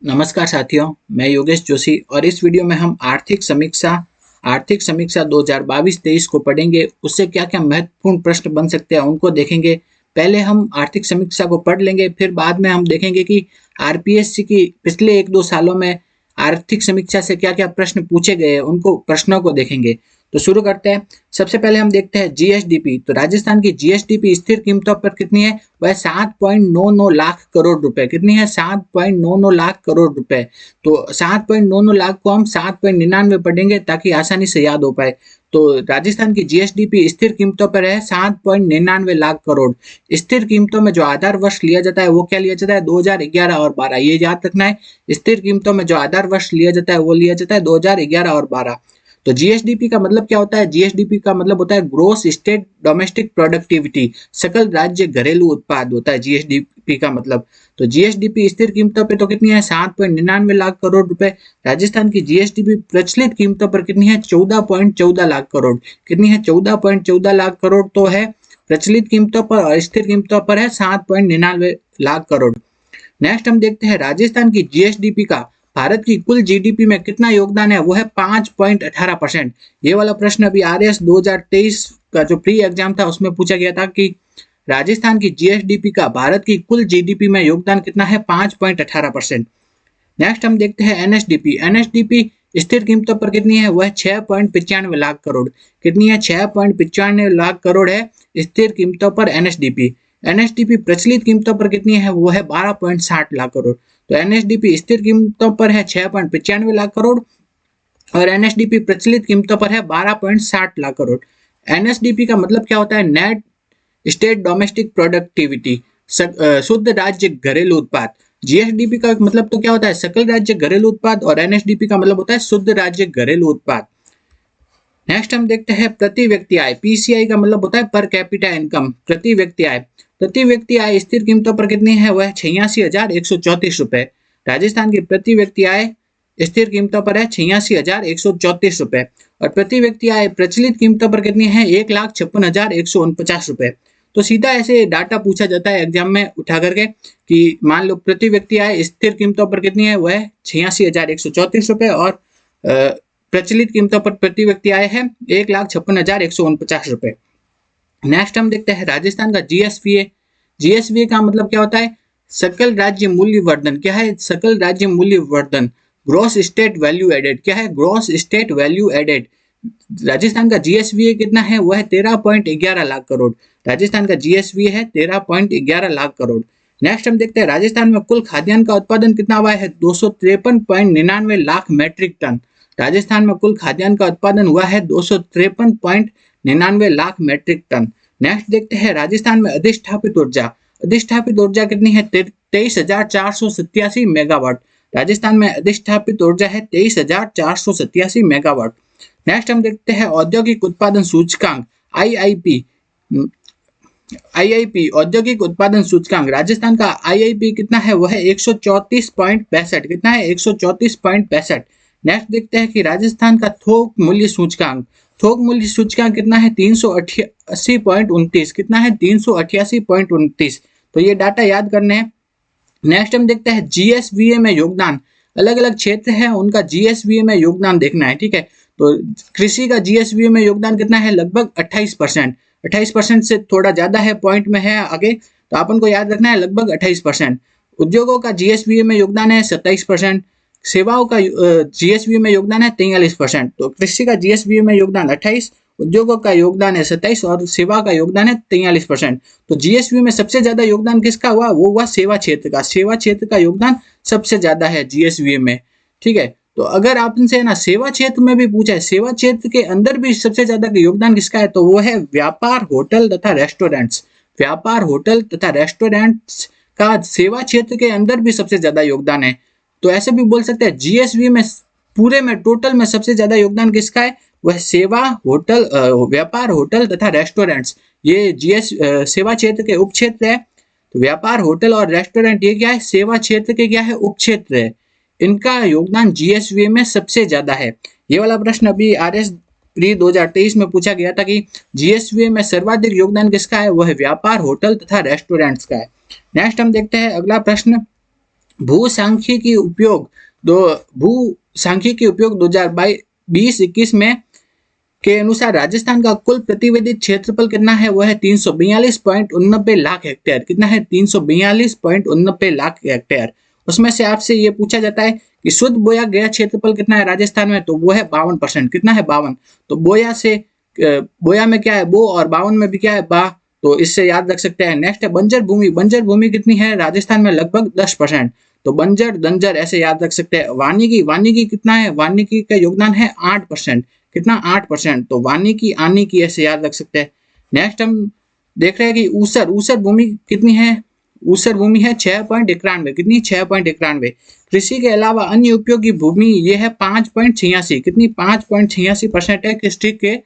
नमस्कार साथियों, मैं योगेश जोशी और इस वीडियो में हम आर्थिक समीक्षा 2022-23 को पढ़ेंगे। उससे क्या-क्या महत्वपूर्ण प्रश्न बन सकते हैं उनको देखेंगे। पहले हम आर्थिक समीक्षा को पढ़ लेंगे, फिर बाद में हम देखेंगे कि आरपीएससी की पिछले 1-2 सालों में आर्थिक समीक्षा से क्या-क्या प्रश्न पूछे गए हैं, उनको प्रश्नों को देखेंगे। तो शुरू करते हैं। सबसे पहले हम देखते हैं जीएसडीपी। तो राजस्थान की जीएसडीपी स्थिर कीमतों पर कितनी है? वह 7.99 लाख करोड़ रुपए। कितनी है? 7.99 लाख करोड़ रुपए। तो 7.99 लाख को हम 7.99 पढ़ेंगे ताकि आसानी से याद हो पाए। तो राजस्थान की जीएसडीपी स्थिर कीमतों पर है 7.99 लाख करोड़। स्थिर कीमतों में जो आधार वर्ष लिया जाता है वो क्या लिया जाता है? 2011 और 12, ये याद रखना है। स्थिर कीमतों में जो आधार वर्ष लिया जाता है वो लिया जाता है 2011 और 12। तो जीएसडीपी का मतलब क्या होता है? जीएसडीपी का मतलब होता है ग्रोस स्टेट डोमेस्टिक प्रोडक्टिविटी, सकल राज्य घरेलू उत्पाद होता है जीएसडीपी का मतलब। तो जीएसडीपी स्थिर कीमतों पे तो कितनी है? 7.99 लाख करोड़ रुपए। राजस्थान की जीएसडीपी प्रचलित कीमतों पर कितनी है? 14.14 लाख करोड़। कितनी है? 14.14 लाख करोड़ तो है प्रचलित कीमतों पर, और स्थिर कीमतों पर है 7.99 लाख करोड़। नेक्स्ट हम देखते हैं राजस्थान की जीएसडीपी का भारत की कुल जीडीपी में कितना योगदान है? वो है 5.18%। ये वाला प्रश्न अभी आरएस 2023 का जो प्री एग्जाम था उसमें पूछा गया था कि राजस्थान की जीएसडीपी का भारत की कुल जीडीपी में योगदान कितना है? 5.18%। नेक्स्ट हम देखते हैं एनएसडीपी। एनएसडीपी स्थिर कीमतों पर कितनी है? वह 6.95 लाख करोड़। कितनी है? 6.95 लाख करोड़ है स्थिर कीमतों पर एनएसडीपी। एनएसडीपी प्रचलित कीमतों पर कितनी है? वो है 12.60 लाख करोड़। तो एनएसडीपी स्थिर कीमतों पर है 6.95 लाख करोड़ और एनएसडीपी प्रचलित कीमतों पर है 12.60 लाख करोड़। एनएसडीपी का मतलब क्या होता है? नेट स्टेट डोमेस्टिक प्रोडक्टिविटी, शुद्ध राज्य घरेलू उत्पाद। जीएसडीपी का मतलब तो क्या होता है? सकल राज्य घरेलू उत्पाद, और एनएसडीपी का मतलब होता है शुद्ध राज्य घरेलू उत्पाद। नेक्स्ट हम देखते हैं प्रति व्यक्ति आय। पीसीआई का मतलब होता है पर कैपिटा इनकम, प्रति व्यक्ति आय। प्रति व्यक्ति आय स्थिर कीमतों पर कितनी है? वह 86,134 रुपए। राजस्थान की प्रति व्यक्ति आय स्थिर कीमतों पर है 86,134 रुपए, और प्रति व्यक्ति आय प्रचलित कीमतों पर कितनी है? 1,56,149 रुपए। तो सीधा ऐसे डाटा पूछा जाता है एग्जाम में उठा करके कि मान लो प्रति व्यक्ति आय स्थिर कीमतों पर कितनी है? वह 86,134 रुपए, और प्रचलित कीमतों पर प्रति व्यक्ति आय है 1,56,149 रुपए। नेक्स्ट हम देखते हैं राजस्थान का जीएसवीए। जीएसवीए का मतलब क्या होता है? सकल राज्य मूल्य वर्धन। क्या है? सकल राज्य मूल्य वर्धन। Gross state value added. क्या है? Gross state value added. Rajasthan का जीएसवीए कितना है? वह है 13.11 लाख करोड़। राजस्थान का जीएसवीए है 13.11 लाख करोड़। नेक्स्ट हम देखते हैं राजस्थान में कुल खाद्यान्न का उत्पादन कितना हुआ है? 253.99 लाख मैट्रिक टन। राजस्थान में कुल खाद्यान्न का उत्पादन हुआ है 253.99 लाख मैट्रिक टन। नेक्स्ट देखते हैं राजस्थान में अधिष्ठापित ऊर्जा। अधिष्ठापित ऊर्जा कितनी है? 23,487 मेगावाट। राजस्थान में अधिष्ठापित ऊर्जा है 23,487 मेगावाट। नेक्स्ट हम देखते हैं औद्योगिक उत्पादन सूचकांक, आईआईपी। आईआईपी औद्योगिक उत्पादन सूचकांक, राजस्थान का आईआईपी कितना है? वह है 134.65। कितना है? 134.65। नेक्स्ट देखते हैं कि राजस्थान का थोक मूल्य सूचकांक। थोक मूल्य सूचकांक कितना है? 388.29। कितना है? 388.29। तो ये डाटा याद करने हैं। नेक्स्ट हम देखते हैं जीएसवीए में योगदान। अलग अलग क्षेत्र है उनका जीएसवीए में योगदान देखना है, ठीक है। तो कृषि का जीएसवीए में योगदान कितना है? लगभग 28%। 28% से थोड़ा ज्यादा है, पॉइंट में है आगे, तो अपन को याद रखना है लगभग 28%। उद्योगों का जीएसवीए में योगदान है 27%। सेवाओं का जीएसवीए में योगदान है 43%। तो कृषि का जीएसवीए में योगदान 28, उद्योगों का योगदान है 27 और सेवा का योगदान है 43%। तो जीएसवी में सबसे ज्यादा योगदान किसका हुआ? वो हुआ सेवा क्षेत्र का। सेवा क्षेत्र का योगदान सबसे ज्यादा है जीएसवी में, ठीक है। तो अगर आपसे ना सेवा क्षेत्र में भी पूछा है, सेवा क्षेत्र के अंदर भी सबसे ज्यादा योगदान किसका है, तो वो है व्यापार, होटल तथा रेस्टोरेंट्स। व्यापार, होटल तथा रेस्टोरेंट्स का सेवा क्षेत्र के अंदर भी सबसे ज्यादा योगदान है। तो ऐसे भी बोल सकते हैं जीएसवी में पूरे में टोटल में सबसे ज्यादा योगदान किसका है? वह सेवा, होटल, व्यापार, होटल तथा रेस्टोरेंट्स, ये सेवा क्षेत्र के उप क्षेत्र है। तो व्यापार, होटल और रेस्टोरेंट ये क्या है? सेवा क्षेत्र के क्या है? उप क्षेत्र है। इनका योगदान जीएसवी में सबसे ज्यादा है। ये वाला प्रश्न अभी आरएस प्री 2023 में पूछा गया था कि जीएसवी में सर्वाधिक योगदान किसका है? वह व्यापार, होटल तथा रेस्टोरेंट्स का है। नेक्स्ट हम देखते हैं अगला प्रश्न। भू सांख्यिकी उपयोग दो भू सांख्यिकी उपयोग 2020-21 में के अनुसार राजस्थान का कुल प्रतिवेदित क्षेत्रफल कितना है? वो है 342.89 लाख हेक्टेयर। कितना है? 342.89 लाख हेक्टेयर। उसमें से आपसे ये पूछा जाता है कि शुद्ध बोया गया क्षेत्रफल कितना है राजस्थान में, तो वो है 52%। कितना है? 52। तो बोया से बोया में क्या है? बो, और 52 में भी क्या है? बा। तो इससे याद रख सकते हैं। नेक्स्ट है बंजर भूमि। बंजर भूमि कितनी है राजस्थान में? लगभग 10%। तो बंजर दंजर ऐसे याद रख सकते हैं। वानिकी, वानिकी कितना है? वानिकी का योगदान है 8%। कितना? 8%। तो वानिकी आनिकी ऐसे याद रख सकते हैं। नेक्स्ट हम देख रहे हैं कि ऊसर, ऊसर भूमि कितनी है? ऊसर भूमि है 6.91। कितनी? 6.91। कृषि के अलावा अन्य उपयोगी भूमि ये है 5.86। कितनी? 5.86% है कृषि के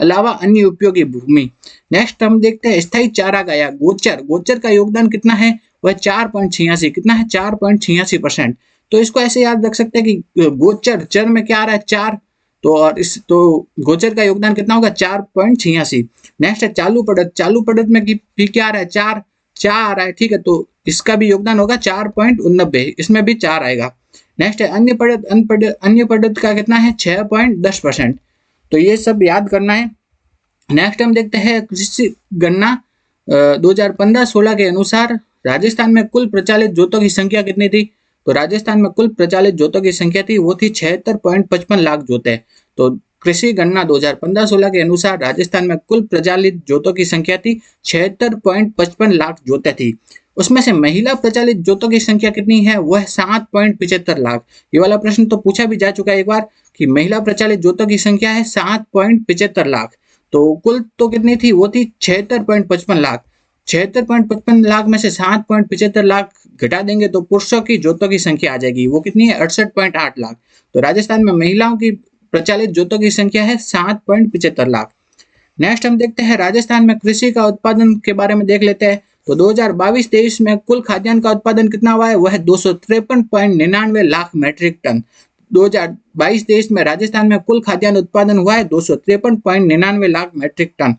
अलावा अन्य उपयोगी भूमि। नेक्स्ट हम देखते हैं स्थायी चारागाह या गोचर। गोचर का योगदान कितना है? वह 4.86। कितना है? 4.86%। तो इसको ऐसे याद रख सकते हैं कि गोचर, चर में क्या आ रहा है? 4। तो और इस तो गोचर का योगदान कितना होगा? 4.86। नेक्स्ट है चालू पड़त। चालू पड़त में भी क्या आ रहा है? 4। 4 आ रहा है, ठीक है। तो इसका भी योगदान होगा 4.89। इसमें भी 4 आएगा। नेक्स्ट है अन्य पड़त। अन्य पड़त का कितना है? 6.10%। तो ये सब याद करना है। नेक्स्ट हम देखते हैं कृषि गणना 2015-16 के अनुसार राजस्थान में कुल प्रचालित जोतों की संख्या कितनी थी? तो राजस्थान में कुल प्रचालित जोतों की संख्या थी वो थी 76.55 लाख जोते। तो कृषि गणना 2015-16 के अनुसार राजस्थान में कुल प्रचालित जोतों की संख्या थी 76.55 लाख जोते थी। उसमें से महिला प्रचालित जोतों की संख्या कितनी है? वह 7.75 लाख। ये वाला प्रश्न तो पूछा भी जा चुका है एक बार कि महिला प्रचालित जोतों की संख्या है 7.75 लाख। तो कुल तो कितनी थी? वो थी 76.55 लाख। 76.55 लाख में से 7.75 लाख घटा देंगे तो पुरुषों की जोतों की संख्या आ जाएगी। वो कितनी है? 68.8 लाख। तो राजस्थान में महिलाओं की प्रचालित जोतों की संख्या है 7.75 लाख। नेक्स्ट हम देखते हैं राजस्थान में कृषि का उत्पादन के बारे में देख लेते हैं। तो 2022-23 में कुल खाद्यान्न का उत्पादन कितना हुआ है? वह है 253.99 लाख मैट्रिक टन। 2022-23 में राजस्थान में कुल खाद्यान्न उत्पादन हुआ है 253.99 लाख मैट्रिक टन।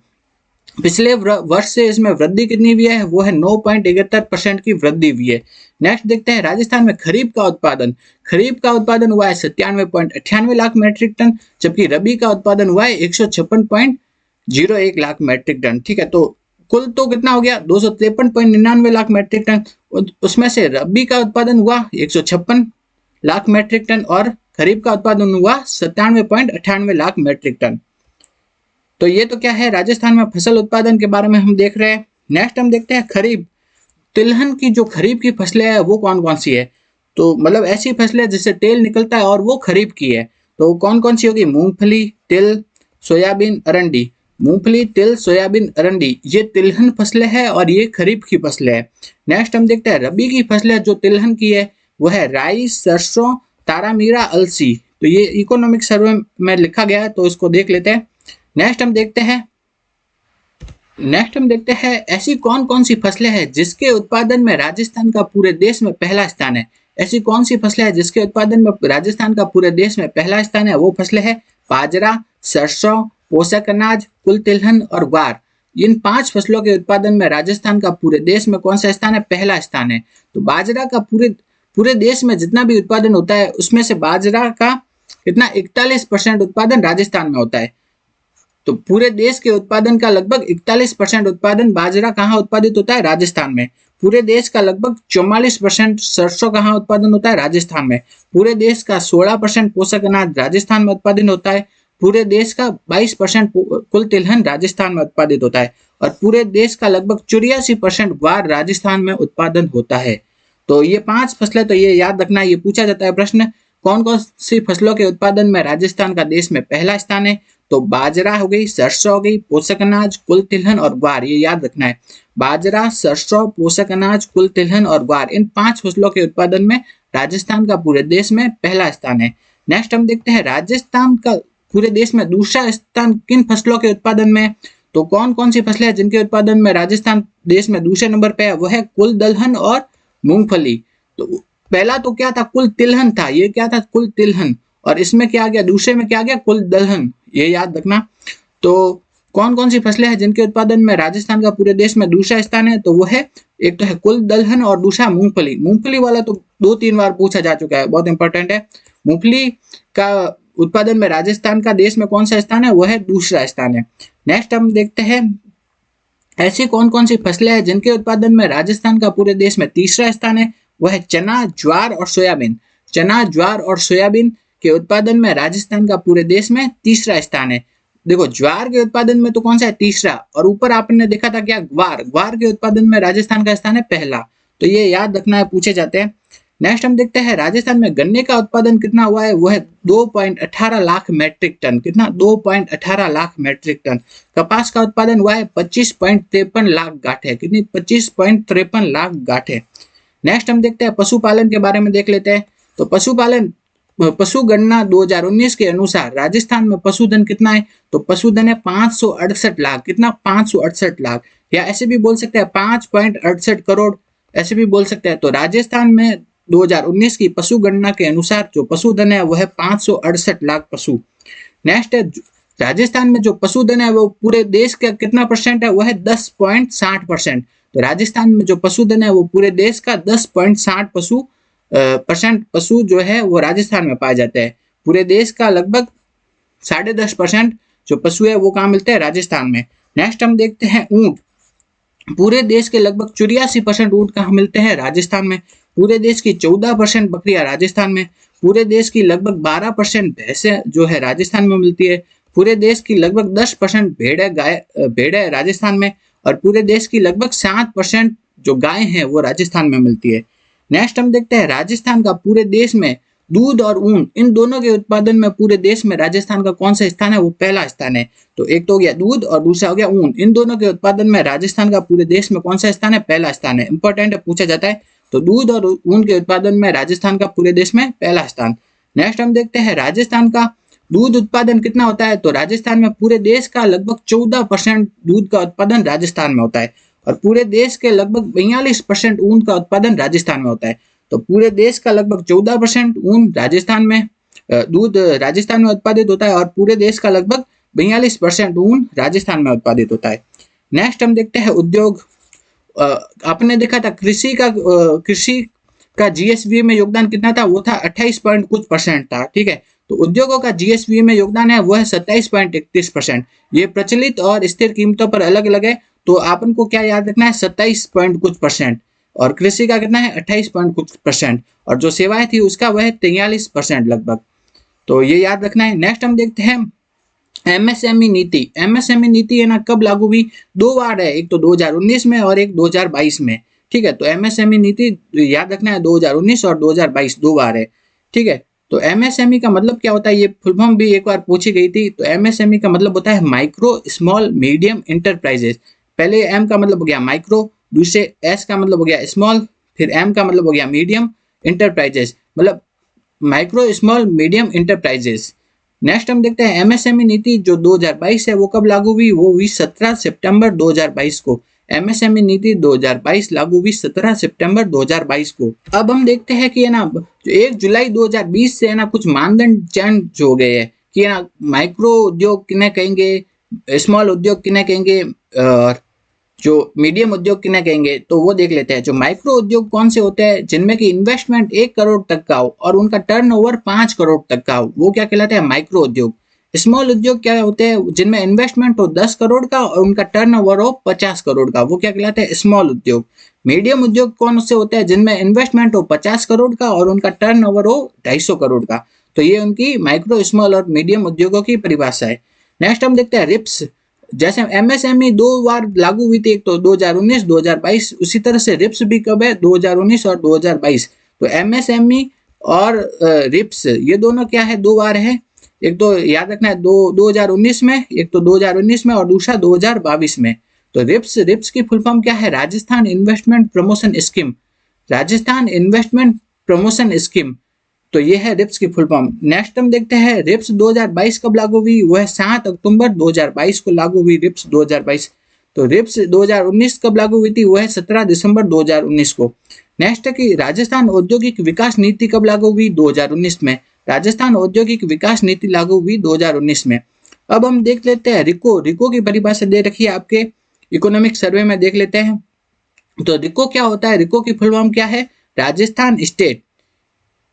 पिछले वर्ष से इसमें वृद्धि कितनी हुई है? वो है 9.71% की वृद्धि हुई है। नेक्स्ट देखते हैं राजस्थान में खरीफ का उत्पादन। खरीफ का उत्पादन हुआ है 97.98 लाख मैट्रिक टन, जबकि रबी का उत्पादन हुआ है 156.01 लाख मैट्रिक टन। ठीक है, तो कुल तो कितना हो गया? 253.99 लाख मैट्रिक टन। उसमें से रबी का उत्पादन हुआ 156 लाख मैट्रिक टन और खरीफ का उत्पादन हुआ 97.98 लाख मैट्रिक टन। तो ये तो क्या है? राजस्थान में फसल उत्पादन के बारे में हम देख रहे हैं। नेक्स्ट हम देखते हैं खरीफ। तिलहन की जो खरीफ की फसलें हैं वो कौन कौन सी है? तो मतलब ऐसी फसलें जिससे तेल निकलता है और वो खरीफ की है। तो कौन कौन सी होगी? मूंगफली, तिल, सोयाबीन, अरंडी। मूंगफली, तिल, सोयाबीन, अरंडी ये तिलहन फसलें हैं और ये खरीफ की फसलें हैं। नेक्स्ट हम देखते हैं रबी की फसलें जो तिलहन की है वो है राई, सरसों, तारामीरा, अलसी। तो ये इकोनॉमिक सर्वे में लिखा गया है तो इसको देख लेते हैं। नेक्स्ट हम देखते हैं ऐसी कौन कौन सी फसलें हैं जिसके उत्पादन में राजस्थान का पूरे देश में पहला स्थान है। ऐसी कौन सी फसलें हैं जिसके उत्पादन में राजस्थान का पूरे देश में पहला स्थान है? वो फसलें हैं बाजरा, सरसों, पोषक अनाज, कुल तिलहन और ग्वार। इन 5 फसलों के उत्पादन में राजस्थान का पूरे देश में कौन सा स्थान है? पहला स्थान है। तो बाजरा का पूरे देश में जितना भी उत्पादन होता है उसमें से बाजरा का कितना? 41% उत्पादन राजस्थान में होता है। तो पूरे देश के उत्पादन का लगभग 41% उत्पादन बाजरा कहाँ उत्पादित होता है? राजस्थान में। पूरे देश का लगभग 44% सरसों कहाँ उत्पादन होता है? राजस्थान में। पूरे देश का 16% पोषक अनाज राजस्थान में उत्पादन होता है। पूरे देश का 22% कुल तिलहन राजस्थान में उत्पादित होता है और पूरे देश का लगभग 84% ग्वार राजस्थान में उत्पादन होता है। तो ये 5 फसलें तो ये याद रखना, ये पूछा जाता है प्रश्न, कौन कौन सी फसलों के उत्पादन में राजस्थान का देश में पहला स्थान है? तो बाजरा हो गई, सरसों हो गई, पोषक अनाज, कुल तिलहन और ग्वार, ये याद रखना है। बाजरा, सरसों, पोषक अनाज, कुल तिलहन और ग्वार, इन 5 फसलों के उत्पादन में राजस्थान का पूरे देश में पहला स्थान है। नेक्स्ट हम देखते हैं राजस्थान का पूरे देश में दूसरा स्थान किन फसलों के उत्पादन में। तो कौन कौन सी फसलें हैं जिनके उत्पादन में राजस्थान देश में दूसरे नंबर पे है? वह है कुल दलहन और मूंगफली। तो पहला तो क्या था? कुल तिलहन था। ये क्या था? कुल तिलहन। और इसमें क्या आ गया? दूसरे में क्या आ गया? कुल दलहन। ये याद रखना। तो कौन कौन सी फसलें हैं जिनके उत्पादन में राजस्थान का पूरे देश में दूसरा स्थान है? तो वो है एक तो है कुल दलहन और दूसरा मूंगफली। मूंगफली वाला तो 2-3 बार पूछा जा चुका है, बहुत इंपॉर्टेंट है। मूंगफली का उत्पादन में राजस्थान का देश में कौन सा स्थान है, वह है दूसरा स्थान है। नेक्स्ट हम देखते हैं ऐसी कौन कौन सी फसलें हैं जिनके उत्पादन में राजस्थान का पूरे देश में तीसरा स्थान है, वह है चना, ज्वार और सोयाबीन। चना, ज्वार और सोयाबीन के उत्पादन में राजस्थान का पूरे देश में तीसरा स्थान है। देखो ज्वार के उत्पादन में तो कौन सा है, तीसरा, और ऊपर आपने देखा था क्या, ग्वार, ग्वार के उत्पादन में राजस्थान का स्थान है पहला। तो ये याद रखना है, पूछे जाते हैं। नेक्स्ट हम देखते हैं राजस्थान में गन्ने का उत्पादन कितना हुआ है, वो है 2.18 लाख मेट्रिक टन। कितना, 2.18 लाख मेट्रिक टन। कपास का उत्पादन हुआ है 25.53 लाख गांठे। कितनी, 25.53 लाख गांठे। नेक्स्ट हम देखते हैं पशुपालन के बारे में देख लेते हैं। तो पशुपालन, पशु गणना 2019 के अनुसार राजस्थान में पशुधन कितना है, तो पशुधन है 568 लाख। कितना, 568 लाख, या ऐसे भी बोल सकते हैं 5.68 करोड़, ऐसे भी बोल सकते हैं। तो राजस्थान में 2019 की पशु गणना के अनुसार जो पशुधन है वह है 568 लाख पशु। नेक्स्ट है राजस्थान में जो पशुधन है वो पूरे देश का कितना परसेंट है, वह है 10.60%। तो राजस्थान में जो पशुधन है वो पूरे देश का 10.60 परसेंट पशु जो है वो राजस्थान में पाए जाते हैं। पूरे देश का लगभग 10.5% जो पशु है वो कहाँ मिलते हैं, राजस्थान में। नेक्स्ट हम देखते हैं ऊंट। पूरे देश के लगभग 84% ऊंट कहाँ मिलते हैं, राजस्थान में। पूरे देश की 14% बकरियां राजस्थान में। पूरे देश की लगभग 12% भैंसें जो है राजस्थान में मिलती है। पूरे देश की लगभग 10% भेड़ है राजस्थान में। और पूरे देश की लगभग 7% जो गाय है वो राजस्थान में मिलती है। नेक्स्ट हम देखते हैं राजस्थान का पूरे देश में दूध और ऊन, इन दोनों के उत्पादन में पूरे देश में राजस्थान का कौन सा स्थान है, वो पहला स्थान है। तो एक तो हो गया दूध और दूसरा हो गया ऊन, इन दोनों के उत्पादन में राजस्थान का पूरे देश में कौन सा स्थान है, पहला स्थान है। इंपॉर्टेंट है, पूछा जाता है। तो दूध और ऊन के उत्पादन में राजस्थान का पूरे देश में पहला स्थान। नेक्स्ट हम देखते हैं राजस्थान का दूध उत्पादन कितना होता है, तो राजस्थान में पूरे देश का लगभग 14% दूध का उत्पादन राजस्थान में होता है। और पूरे देश के लगभग 42% ऊन का उत्पादन राजस्थान में होता है। तो पूरे देश का लगभग 14% ऊन राजस्थान में, दूध राजस्थान में उत्पादित होता है। और पूरे देश का लगभग 42% ऊन राजस्थान में उत्पादित होता है। नेक्स्ट हम देखते हैं उद्योग। आपने देखा था कृषि का जीएसवी में योगदान कितना था, वो था 28 पॉइंट कुछ परसेंट था, ठीक है। तो उद्योगों का जीएसवी में योगदान है वो है 27.31%। ये प्रचलित और स्थिर कीमतों पर अलग अलग है। तो आपन को क्या याद रखना है, 27 पॉइंट कुछ परसेंट। और कृषि का कितना है, 28 पॉइंट कुछ परसेंट। और जो सेवाएं थी उसका वह है 43% लगभग। तो ये याद रखना है। नेक्स्ट हम देखते हैं एमएसएमई नीति। एमएसएमई नीति है ना, कब लागू हुई, 2 बार है, एक तो 2019 में और एक 2022 में, ठीक है। तो एमएसएमई नीति याद रखना है, 2019 और 2022 2 बार है, ठीक है। तो एमएसएमई का मतलब क्या होता है, ये फुल फॉर्म भी एक बार पूछी गई थी। तो एमएसएमई का मतलब होता है माइक्रो स्मॉल मीडियम इंटरप्राइजेस। पहले एम का मतलब हो गया माइक्रो, दूसरे एस का मतलब हो गया स्मॉल, फिर एम का मतलब हो गया मीडियम, इंटरप्राइजेस मतलब micro small medium enterprises. Next हम देखते हैं एमएसएमई नीति जो 2022 है वो कब लागू हुई, वो हुई 17 सितंबर 2022 को। एमएसएमई नीति 2022 लागू हुई 17 सितंबर 2022 को। अब हम देखते हैं कि है ना 1 जुलाई 2020 से है ना कुछ मानदंड चेंज हो गए हैं कि है ना माइक्रो उद्योग किन्हें कहेंगे, स्मॉल उद्योग किन्हें कहेंगे, और जो मीडियम उद्योग किन्हें कहेंगे। तो वो देख लेते हैं। जो माइक्रो उद्योग कौन से होते हैं, जिनमें की इन्वेस्टमेंट 1 करोड़ तक का हो और उनका टर्नओवर 5 करोड़ तक का हो, वो क्या कहलाते हैं, माइक्रो उद्योग। स्मॉल उद्योग क्या होते हैं, जिनमें इन्वेस्टमेंट हो 10 करोड़ का और उनका टर्नओवर हो 50 करोड़ का, वो क्या कहलाते हैं, स्मॉल उद्योग। मीडियम उद्योग कौन से होते हैं, जिनमें इन्वेस्टमेंट हो 50 करोड़ का और उनका टर्नओवर हो 250 करोड़ का। तो ये उनकी माइक्रो, स्मॉल और मीडियम उद्योगों की परिभाषा है। नेक्स्ट हम देखते हैं रिप्स। जैसे एमएसएमई 2 बार लागू हुई थी, एक तो 2019 2022, उसी तरह से रिप्स भी कब है, 2019 और 2022। तो एमएसएमई और रिप्स ये दोनों क्या है, 2 बार है। एक तो याद रखना है 2019 में, एक तो 2019 में और दूसरा 2022 में। तो रिप्स की फुल फॉर्म क्या है, Rajasthan investment promotion scheme. Rajasthan investment promotion scheme, तो ये है रिप्स की फुल फॉर्म। नेक्स्ट हम देखते हैं रिप्स 2022 कब लागू हुई, वो है 7 अक्टूबर 2022 को लागू हुई रिप्स 2022। तो रिप्स 2019 कब लागू हुई थी, वो है 17 दिसंबर 2019 को। नेक्स्ट है कि राजस्थान औद्योगिक विकास नीति कब लागू हुई, 2019 में। राजस्थान औद्योगिक विकास नीति लागू हुई 2019 में। अब हम देख लेते हैं रिको। रिको की परिभाषा दे रखी है आपके इकोनॉमिक सर्वे में, देख लेते हैं। तो रिको क्या होता है, रिको की फुल फॉर्म क्या है, राजस्थान स्टेट।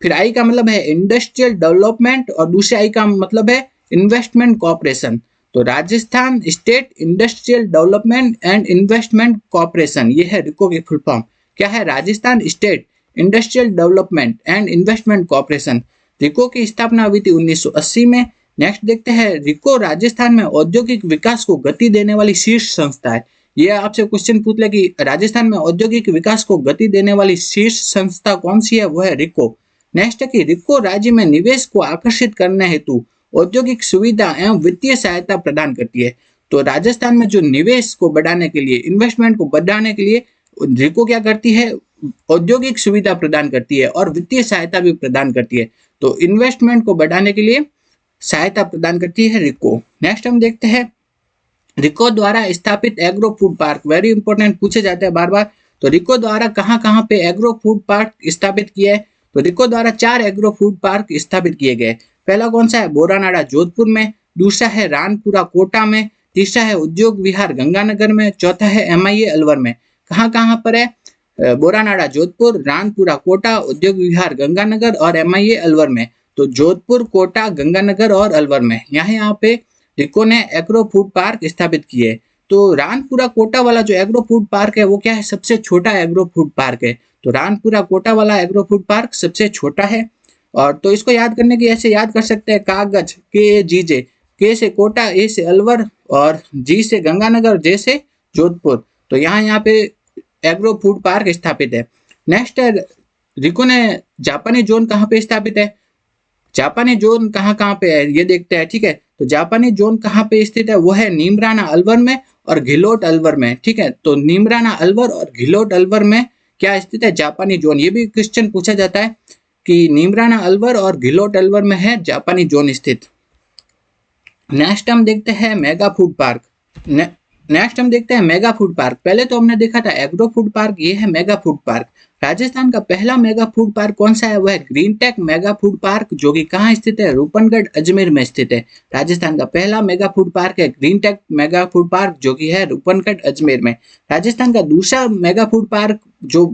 फिर आई का मतलब है इंडस्ट्रियल डेवलपमेंट और दूसरे आई का मतलब है इन्वेस्टमेंट कॉर्पोरेशन। तो Rajasthan state industrial development and investment corporation, ये है रिको की फुल फॉर्म। क्या है, Rajasthan state industrial development and investment corporation. RIICO की स्थापना हुई थी 1980 में। नेक्स्ट देखते हैं, रिको राजस्थान में औद्योगिक विकास को गति देने वाली शीर्ष संस्था है। ये आपसे क्वेश्चन पूछ ले कि राजस्थान में औद्योगिक विकास को गति देने वाली शीर्ष संस्था कौन सी है, वो है रिको। नेक्स्ट है कि रिको राज्य में निवेश को आकर्षित करने हेतु औद्योगिक सुविधा एवं वित्तीय सहायता प्रदान करती है। तो राजस्थान में जो निवेश को बढ़ाने के लिए, इन्वेस्टमेंट को बढ़ाने के लिए रिको क्या करती है, औद्योगिक सुविधा प्रदान करती है और वित्तीय सहायता भी प्रदान करती है। तो इन्वेस्टमेंट को बढ़ाने के लिए सहायता प्रदान करती है रिको। नेक्स्ट हम देखते हैं, रिको द्वारा स्थापित agro food park, very important, पूछे जाते हैं बार बार। तो रिको द्वारा कहाँ कहाँ पे एग्रो फूड पार्क स्थापित किया है, तो रिको द्वारा 4 एग्रो फूड पार्क स्थापित किए गए। पहला कौन सा है, बोरानाड़ा जोधपुर में, दूसरा है रानपुरा कोटा में, तीसरा है उद्योग विहार गंगानगर में, चौथा है MIA अलवर में। कहाँ कहाँ पर है, बोरानाड़ा जोधपुर, रानपुरा कोटा, उद्योग विहार गंगानगर और MIA अलवर में। तो जोधपुर, कोटा, गंगानगर और अलवर में यहाँ पे रिको ने एग्रो फूड पार्क स्थापित किए। तो रानपुरा कोटा वाला जो एग्रो फूड पार्क है वो क्या है, सबसे छोटा एग्रो फूड पार्क है। तो रानपुरा कोटा वाला एग्रो फूड पार्क सबसे छोटा है। और तो इसको याद करने की ऐसे याद कर सकते हैं, कागज KAGJ, के से कोटा, ए से अलवर और जी से गंगानगर, जे से जोधपुर। तो यहाँ पे एग्रो फूड पार्क स्थापित है। नेक्स्ट है, रिको ने जापानी जोन कहाँ पे स्थापित है, जापानी जोन कहाँ कहाँ पे है ये देखते हैं, ठीक है। तो जापानी जोन कहाँ पे स्थित है, वो है नीमराना अलवर में और घिलोट अलवर में, ठीक है। तो नीमराना अलवर और घिलोट अलवर में क्या स्थित है, जापानी जोन। ये भी क्वेश्चन पूछा जाता है कि नीमराना अलवर और घिलोट अलवर में है जापानी जोन स्थित। नेक्स्ट हम देखते हैं मेगा फूड पार्क। नेक्स्ट हम देखते हैं मेगा फूड पार्क। पहले तो हमने देखा था एग्रो फूड पार्क, ये है मेगा फूड पार्क। राजस्थान का पहला मेगा फूड पार्क कौन सा है, वह है green tech mega food park, जो कि कहाँ स्थित है, रूपनगढ़ अजमेर में स्थित है। राजस्थान का पहला मेगा फूड पार्क है green tech mega food park, जो कि है रूपनगढ़ अजमेर में। राजस्थान का दूसरा मेगा फूड पार्क जो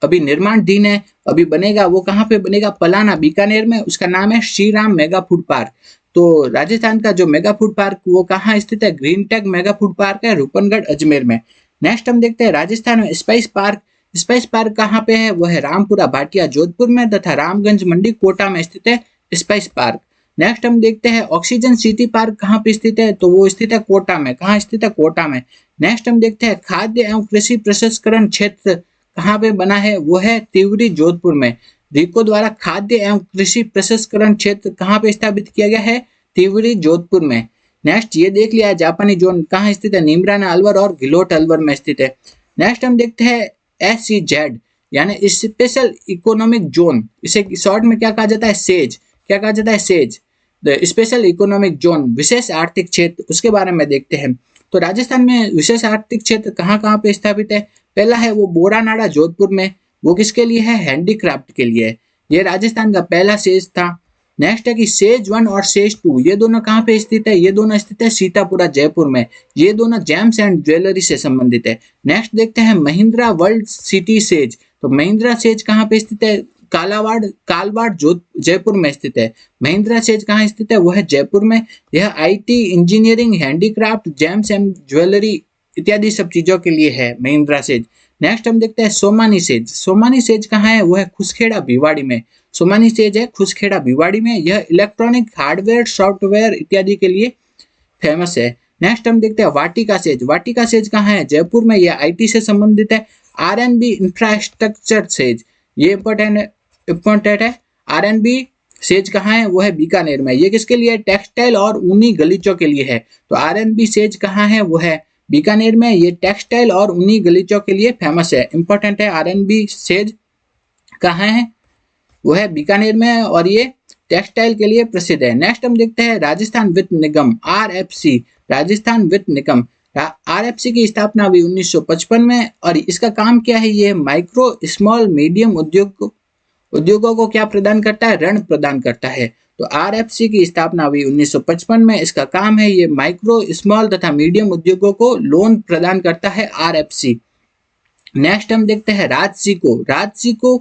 अभी निर्माणाधीन है, अभी बनेगा, वो कहाँ पे बनेगा, पलाना बीकानेर में, उसका नाम है Shri Ram mega food park. तो राजस्थान का जो मेगा फूड पार्क वो कहाँ स्थित है, green tech mega food park है रूपनगढ़ अजमेर में। नेक्स्ट हम देखते हैं राजस्थान में स्पाइस पार्क। स्पाइस पार्क कहाँ पे है, वो है रामपुरा भाटिया जोधपुर में तथा रामगंज मंडी कोटा में स्थित है स्पाइस पार्क। नेक्स्ट हम देखते हैं ऑक्सीजन सिटी पार्क कहाँ पे स्थित है, तो वो स्थित है कोटा में। कहाँ स्थित है, कोटा में। नेक्स्ट हम देखते हैं खाद्य एवं कृषि प्रसंस्करण क्षेत्र कहाँ पे बना है, वो है तिवरी जोधपुर में। रिको द्वारा खाद्य एवं कृषि प्रसंस्करण क्षेत्र कहाँ पे स्थापित किया गया है, तिवरी जोधपुर में। नेक्स्ट ये देख लिया है जापानी जोन कहाँ स्थित है, नीमराना अलवर और घिलोट अलवर में स्थित है। नेक्स्ट हम देखते हैं SEZ यानी स्पेशल इकोनॉमिक जोन, इसे शॉर्ट में क्या कहा जाता है, सेज। क्या कहा जाता है, SEZ, the special economic zone, विशेष आर्थिक क्षेत्र, उसके बारे में देखते हैं। तो राजस्थान में विशेष आर्थिक क्षेत्र कहाँ कहाँ पे स्थापित है, पहला है वो बोरानाड़ा जोधपुर में, वो किसके लिए है, हैंडीक्राफ्ट के लिए। ये राजस्थान का पहला सेज था। नेक्स्ट है कि सेज 1 और सेज 2 ये दोनों कहाँ पे स्थित है, ये दोनों स्थित है सीतापुरा जयपुर में। ये दोनों जेम्स एंड ज्वेलरी से संबंधित है। नेक्स्ट देखते हैं महिंद्रा वर्ल्ड सिटी सेज। तो महिंद्रा सेज कहाँ पे स्थित है, कालवाड़ जयपुर में स्थित है। महिंद्रा सेज कहाँ स्थित है, वो है जयपुर में। यह IT, engineering, handicraft, James and jewellery इत्यादि सब चीजों के लिए है महिंद्रा सेज। नेक्स्ट हम देखते हैं सोमानी सेज। सोमानी सेज कहाँ है, वो है खुसखेड़ा भिवाड़ी में। सोमानी सेज है खुसखेड़ा भिवाड़ी में। यह इलेक्ट्रॉनिक हार्डवेयर, सॉफ्टवेयर इत्यादि के लिए फेमस है। नेक्स्ट हम देखते हैं वाटिका सेज। वाटिका सेज कहाँ है, जयपुर में। यह IT से संबंधित है। RNB इंफ्रास्ट्रक्चर सेज, ये इंपॉर्टेंट है। RNB सेज कहाँ है, वो है बीकानेर में। ये किसके लिए, टेक्सटाइल और ऊनी गलीचों के लिए है। तो RNB सेज कहाँ है, वो है बीकानेर में। ये टेक्सटाइल और ऊनी गलीचों के लिए फेमस है, इंपॉर्टेंट है। RNB सेज कहाँ है, वो है बीकानेर में और ये टेक्सटाइल के लिए प्रसिद्ध है। नेक्स्ट हम देखते हैं राजस्थान वित्त निगम, RFC, राजस्थान वित्त निगम। RFC की स्थापना हुई 1955 में और इसका काम क्या है, ये माइक्रो स्मॉल मीडियम उद्योगों को क्या प्रदान करता है, ऋण प्रदान करता है। तो RFC की स्थापना हुई 1955 में। इसका काम है ये माइक्रो स्मॉल तथा मीडियम उद्योगों को लोन प्रदान करता है RFC। नेक्स्ट हम देखते हैं राजसी को। राजसी को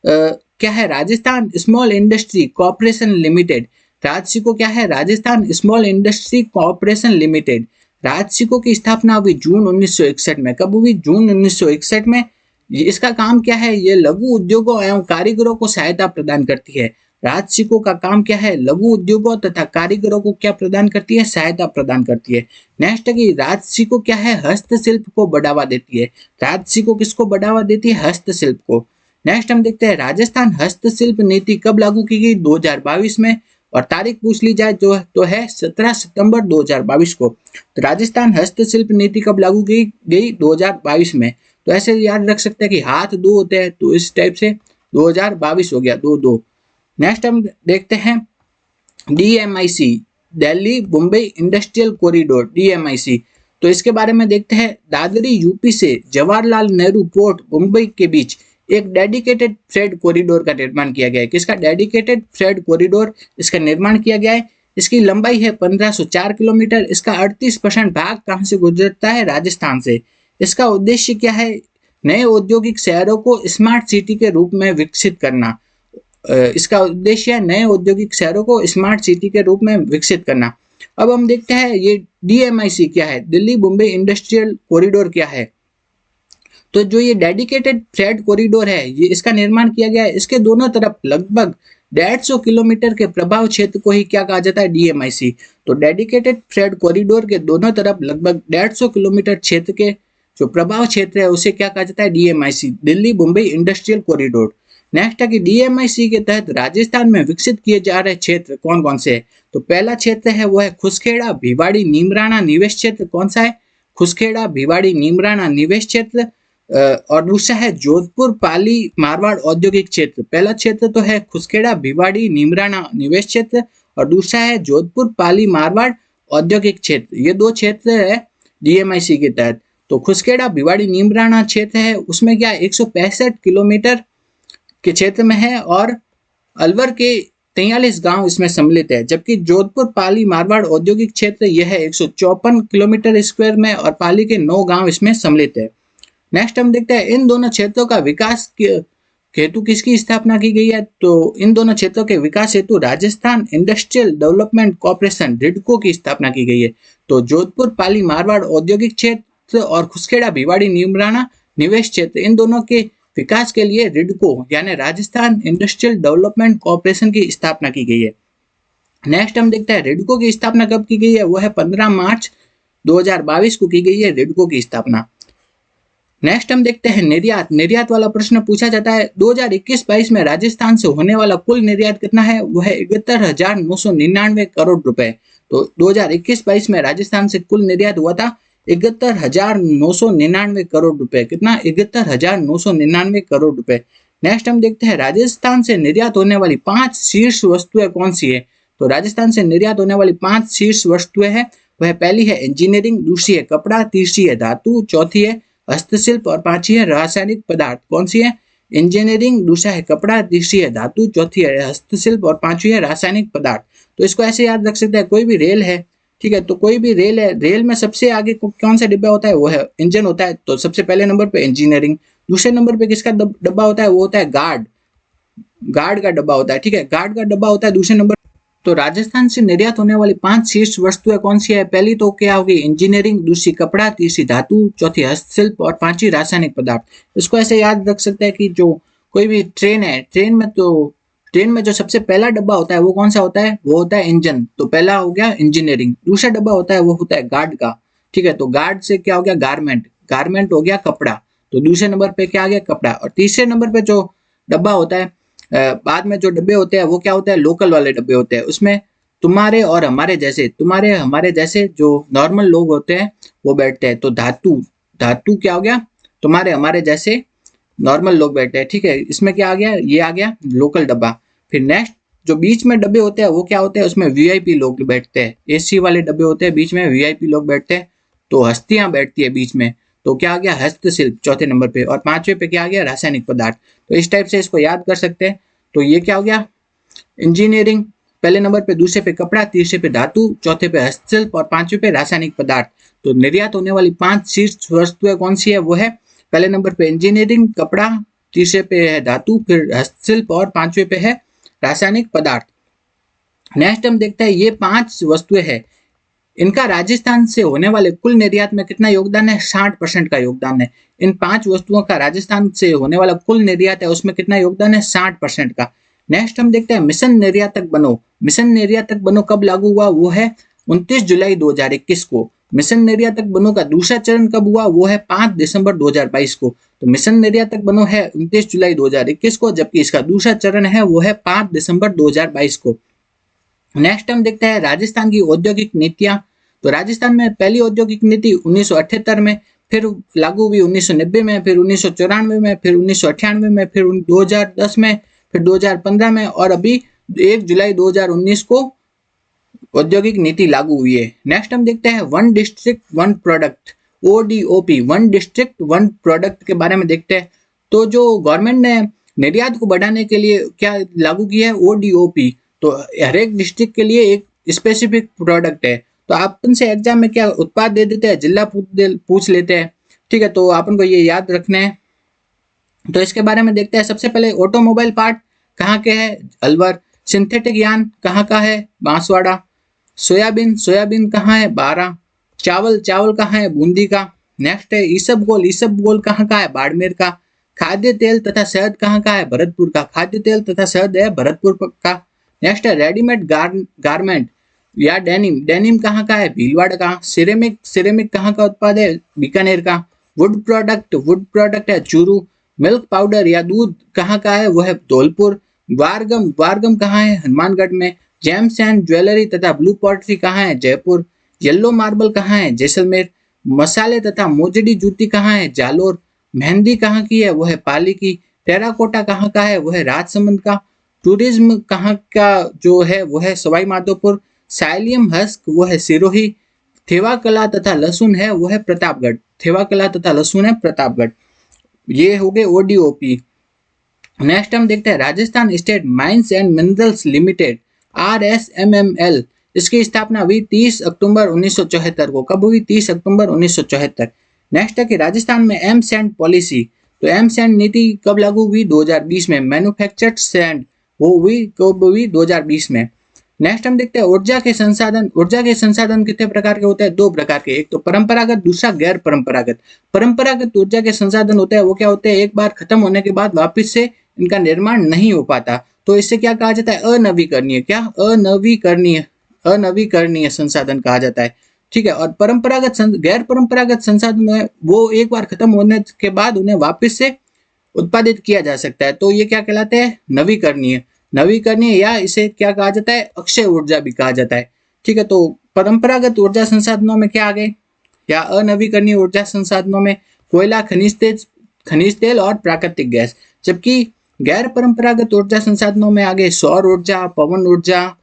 क्या है? Rajasthan small industry corporation limited. RAJSICO क्या है? Rajasthan small industry corporation limited. RAJSICO की स्थापना हुई जून 1961 में। कब हुई? जून 1961 में। इसका काम क्या है? ये लघु उद्योगों एवं कारीगरों को सहायता प्रदान करती है। राजसिको का काम क्या है? लघु उद्योगों तथा कारीगरों को क्या प्रदान करती है? सहायता प्रदान करती है। नेक्स्ट है कि राजसिको क्या है? हस्तशिल्प को बढ़ावा देती है। राजसिको किसको बढ़ावा देती है? हस्तशिल्प को। नेक्स्ट हम देखते हैं राजस्थान हस्तशिल्प नीति कब लागू की गई? 2022 में। और तारीख पूछ ली जाए जो तो है 17 सितंबर 2022 को। तो राजस्थान हस्तशिल्प नीति कब लागू की गई? 2022 में। तो ऐसे याद रख सकते हैं कि हाथ दो होते हैं, तो इस टाइप से 2022 हो गया, 2-2। नेक्स्ट हम देखते हैं DMIC, Delhi Mumbai industrial corridor, DMIC। तो इसके बारे में देखते हैं। दादरी यूपी से जवाहरलाल नेहरू पोर्ट मुंबई के बीच एक डेडिकेटेड फ्रेट कॉरिडोर का निर्माण किया गया है। किसका? डेडिकेटेड फ्रेट कॉरिडोर इसका निर्माण किया गया है। इसकी लंबाई है 1504 किलोमीटर। इसका 38% भाग कहां से गुजरता है? राजस्थान से। इसका उद्देश्य क्या है? नए औद्योगिक शहरों को स्मार्ट सिटी के रूप में विकसित करना। इसका उद्देश्य है नए औद्योगिक शहरों को स्मार्ट सिटी के रूप में विकसित करना। अब हम देखते हैं ये DMIC क्या है? दिल्ली मुंबई इंडस्ट्रियल कॉरिडोर क्या है? तो जो ये डेडिकेटेड फ्रेट कॉरिडोर है, ये इसका निर्माण किया गया है। इसके दोनों तरफ लगभग 150 किलोमीटर के प्रभाव क्षेत्र को ही क्या कहा जाता है? DMIC। तो डेडिकेटेड फ्रेट कॉरिडोर के दोनों तरफ लगभग 150 किलोमीटर क्षेत्र के जो प्रभाव क्षेत्र है उसे क्या कहा जाता है? DMIC, Delhi Mumbai industrial corridor. Next है कि DMIC के तहत राजस्थान में विकसित किए जा रहे क्षेत्र कौन कौन से है? तो पहला क्षेत्र है वो है खुसखेड़ा भिवाड़ी नीमराना निवेश क्षेत्र। कौन सा है? खुसखेड़ा भिवाड़ी नीमराना निवेश क्षेत्र। और दूसरा है जोधपुर पाली मारवाड़ औद्योगिक क्षेत्र। पहला क्षेत्र तो है खुसखेड़ा भिवाड़ी नीमराना निवेश क्षेत्र और दूसरा है जोधपुर पाली मारवाड़ औद्योगिक क्षेत्र। ये दो क्षेत्र है DMIC के तहत। तो खुसखेड़ा भिवाड़ी नीमराना क्षेत्र है उसमें क्या 165 किलोमीटर के क्षेत्र में है और अलवर के 43 गांव इसमें सम्मिलित है। जबकि जोधपुर पाली मारवाड़ औद्योगिक क्षेत्र यह है 154 किलोमीटर स्क्वायर में और पाली के 9 गांव इसमें सम्मिलित है। नेक्स्ट हम देखते हैं इन दोनों क्षेत्रों का विकास हेतु किसकी स्थापना की गई है? तो इन दोनों क्षेत्रों के विकास हेतु राजस्थान इंडस्ट्रियल डेवलपमेंट कॉर्पोरेशन रिडको की स्थापना की गई है। तो जोधपुर पाली मारवाड़ औद्योगिक क्षेत्र और खुसखेड़ा भिवाड़ी नीमराना निवेश क्षेत्र इन दोनों के विकास के लिए रिडको यानी राजस्थान इंडस्ट्रियल डेवलपमेंट कॉर्पोरेशन की स्थापना की गई है। नेक्स्ट हम देखते हैं रिडको की स्थापना कब की गई है? वो है 15 मार्च 2022 को की गई है रिडको की स्थापना। नेक्स्ट हम देखते हैं निर्यात। निर्यात वाला प्रश्न पूछा जाता है 2021-22 में राजस्थान से होने वाला कुल निर्यात कितना है? वो है 71,999 करोड़ रुपए। तो 2021-22 में राजस्थान से कुल निर्यात हुआ था 71,999 करोड़ रुपए। कितना? 71,999 करोड़ रुपए। नेक्स्ट हम देखते हैं राजस्थान से निर्यात होने वाली 5 शीर्ष वस्तुएं कौन सी है? तो राजस्थान से निर्यात होने वाली 5 शीर्ष वस्तुएं है वह पहली है इंजीनियरिंग, दूसरी है कपड़ा, तीसरी है धातु, चौथी है हस्तशिल्प और पांचवी है रासायनिक पदार्थ। कौन सी है? इंजीनियरिंग, दूसरा है कपड़ा, तीसरी है धातु, चौथी है हस्तशिल्प और पांचवी है रासायनिक पदार्थ। तो इसको ऐसे याद रख सकते हैं कोई भी रेल है, ठीक है, तो कोई भी रेल है, रेल में सबसे आगे कौन सा डिब्बा होता है? वो है इंजन होता है। तो सबसे पहले नंबर पे इंजीनियरिंग, दूसरे नंबर पे किसका डब्बा होता है? वो होता है गार्ड, गार्ड का डब्बा होता है, ठीक है, गार्ड का डब्बा होता है दूसरे नंबर। तो राजस्थान से निर्यात होने वाली 5 शीर्ष वस्तुएं कौन सी है? पहली तो क्या होगी? इंजीनियरिंग, दूसरी कपड़ा, तीसरी धातु, चौथी हस्तशिल्प और पांचवी रासायनिक पदार्थ। इसको ऐसे याद रख सकते हैं कि जो कोई भी ट्रेन है, ट्रेन में जो सबसे पहला डब्बा होता है वो कौन सा होता है? वो होता है इंजन। तो पहला हो गया इंजीनियरिंग, दूसरा डब्बा होता है वो होता है गार्ड का, ठीक है, तो गार्ड से क्या हो गया? गारमेंट, गारमेंट हो गया कपड़ा, तो दूसरे नंबर पे क्या आ गया? कपड़ा। और तीसरे नंबर पे जो डब्बा होता है बाद में जो डब्बे होते हैं वो क्या होते हैं? लोकल वाले डब्बे होते हैं। उसमें तुम्हारे और हमारे जैसे, तुम्हारे हमारे जैसे जो नॉर्मल लोग होते हैं वो बैठते हैं। तो धातु, धातु क्या हो गया? तुम्हारे हमारे जैसे नॉर्मल लोग बैठते हैं, ठीक है। इसमें क्या आ गया? ये आ गया लोकल डब्बा। फिर नेक्स्ट जो बीच में डब्बे होते हैं वो क्या होते हैं? उसमें वीआईपी लोग बैठते हैं। एसी वाले डब्बे होते हैं, बीच में वीआईपी लोग बैठते हैं, तो हस्तियां बैठती है बीच में। तो क्या आ गया? हस्तशिल्प चौथे नंबर पे। और पांचवे पे क्या आ गया? रासायनिक पदार्थ। तो इस टाइप से इसको याद कर सकते हैं। तो ये क्या हो गया? इंजीनियरिंग पहले नंबर पे, दूसरे पे कपड़ा, तीसरे पे धातु, चौथे पे हस्तशिल्प और पांचवे पे रासायनिक पदार्थ। तो निर्यात होने वाली 5 शीर्ष वस्तुएं कौन सी है? वो है पहले नंबर पे इंजीनियरिंग कपड़ा, तीसरे पे है धातु, फिर हस्तशिल्प और पांचवे पे है रासायनिक पदार्थ। नेक्स्ट हम देखते हैं ये 5 वस्तुएं हैं, इनका राजस्थान से होने वाले कुल निर्यात में कितना योगदान है? 60% का योगदान है। इन 5 वस्तुओं का राजस्थान से होने वाला कुल निर्यात है उसमें कितना योगदान है? 60% का। नेक्स्ट हम देखते हैं मिशन निर्यातक बनो। मिशन निर्यातक बनो कब लागू हुआ? वो है 29 जुलाई 2021 को। मिशन निर्यातक बनो का दूसरा चरण कब हुआ? वो है 5 दिसंबर 2022 को। तो मिशन निर्यातक बनो है 29 जुलाई 2021 को, जबकि इसका दूसरा चरण है वो है 5 दिसंबर 2022 को। नेक्स्ट हम देखते हैं राजस्थान की औद्योगिक नीतियां। तो राजस्थान में पहली औद्योगिक नीति 1978 में, फिर लागू हुई 1990 में, फिर 1994 में, फिर 1998 में, फिर 2010 में, फिर 2015 में और अभी 1 जुलाई 2019 को औद्योगिक नीति लागू हुई है। नेक्स्ट हम देखते हैं one district one product, ODOP, one district one product के बारे में देखते हैं। तो जो गवर्नमेंट ने निर्यात को बढ़ाने के लिए क्या लागू किया है? ODOP। तो हर एक डिस्ट्रिक्ट के लिए एक स्पेसिफिक प्रोडक्ट है। तो अपन से एग्जाम में क्या उत्पाद दे देते हैं, जिला पूछ लेते हैं, ठीक है, तो अपन को ये याद रखना है। तो इसके बारे में देखते हैं। सबसे पहले ऑटोमोबाइल पार्ट कहाँ के है? अलवर। सिंथेटिक यान कहाँ का है? बांसवाड़ा। सोयाबीन, सोयाबीन कहाँ है? बारा। चावल, चावल कहाँ है? बूंदी का। नेक्स्ट है ईसबगोल, ईसबगोल कहाँ का है? बाड़मेर का। खाद्य तेल तथा शहद कहाँ का है? भरतपुर का। खाद्य तेल तथा शहद है भरतपुर का। नेक्स्ट है रेडीमेड गारमेंट या डेनिम, डेनिम कहाँ का है? भीलवाड़ा का। सिरेमिक, सिरेमिक कहाँ का उत्पाद है? बीकानेर का। वुड प्रोडक्ट, वुड प्रोडक्ट है चूरू। मिल्क पाउडर या दूध कहाँ का है? वो है धौलपुर। वारगम, वारगम कहाँ है? हनुमानगढ़ में। जेम्स एंड ज्वेलरी तथा ब्लू पॉटरी कहाँ है? जयपुर। येलो मार्बल कहाँ है? जैसलमेर। मसाले तथा मोजड़ी जूती कहाँ है? जालोर। मेहंदी कहाँ की है? वो है पाली की। टेराकोटा कहाँ का है? वो है राजसमंद का। टूरिज्म कहाँ का जो है वो है सवाई माधोपुर। साइलियम हस्क वो है सिरोही। थेवा कला तथा लहसुन है वो है प्रतापगढ़। थेवा कला तथा लहसुन है प्रतापगढ़। ये हो गए ODOP। नेक्स्ट हम देखते हैं Rajasthan state mines and minerals limited, RSMML। इसकी स्थापना हुई 30 अक्टूबर 1974 को। कब हुई? 30 अक्टूबर 1974। नेक्स्ट है कि राजस्थान में एम सैंड पॉलिसी। तो एम सैंड नीति कब लागू हुई? 2020 में। मैन्युफैक्चर्ड सैंड वो हुई कब हुई? 2020 में। नेक्स्ट हम देखते हैं ऊर्जा के संसाधन। ऊर्जा के संसाधन कितने प्रकार के होते हैं? 2 प्रकार के, एक तो परंपरागत, दूसरा गैर परंपरागत। परंपरागत ऊर्जा के संसाधन होते हैं वो क्या होते हैं? एक बार खत्म होने के बाद वापस से इनका निर्माण नहीं हो पाता, तो इससे क्या कहा जाता है? अनवीकरणीय। क्या? अनवीकरणीय, अनवीकरणीय संसाधन कहा जाता है, ठीक है। और परंपरागत गैर परंपरागत संसाधन है वो एक बार खत्म होने के बाद उन्हें वापस से उत्पादित किया जा सकता है, तो ये क्या कहलाते हैं? नवीकरणीय। नवीकरणीय या इसे क्या कहा जाता है? अक्षय ऊर्जा भी कहा जाता है, ठीक है। तो परंपरागत ऊर्जा संसाधनों में क्या आ गए या अनवीकरणीय ऊर्जा संसाधनों में कोयला, खनिज तेल और प्राकृतिक गैस। जबकि गैर परंपरागत ऊर्जा संसाधनों में आ गए सौर ऊर्जा, पवन ऊर्जा,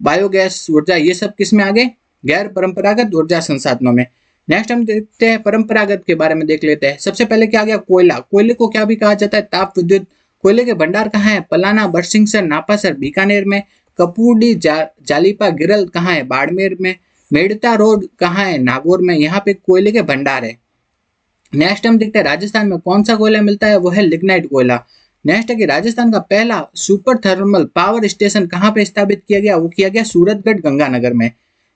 बायोगैस ऊर्जा। ये सब किस में आ गए? गैर परंपरागत ऊर्जा संसाधनों में। नेक्स्ट हम देखते हैं परंपरागत के बारे में देख लेते हैं। सबसे पहले क्या आ गया? कोयला। कोयले को क्या भी कहा जाता है? ताप विद्युत। कोयले के भंडार कहाँ है? पलाना, बरसिंहसर, नापासर, बीकानेर में। कपूरडी, जालीपा, गिरल कहाँ है? बाड़मेर में। मेड़ता रोड कहाँ है? नागौर में। यहाँ पे कोयले के भंडार है। नेक्स्ट हम देखते हैं राजस्थान में कौन सा कोयला मिलता है? वो है लिग्नाइट कोयला। नेक्स्ट है कि राजस्थान का पहला सुपर थर्मल पावर स्टेशन कहाँ पे स्थापित किया गया? वो किया गया सूरतगढ़ गंगानगर में।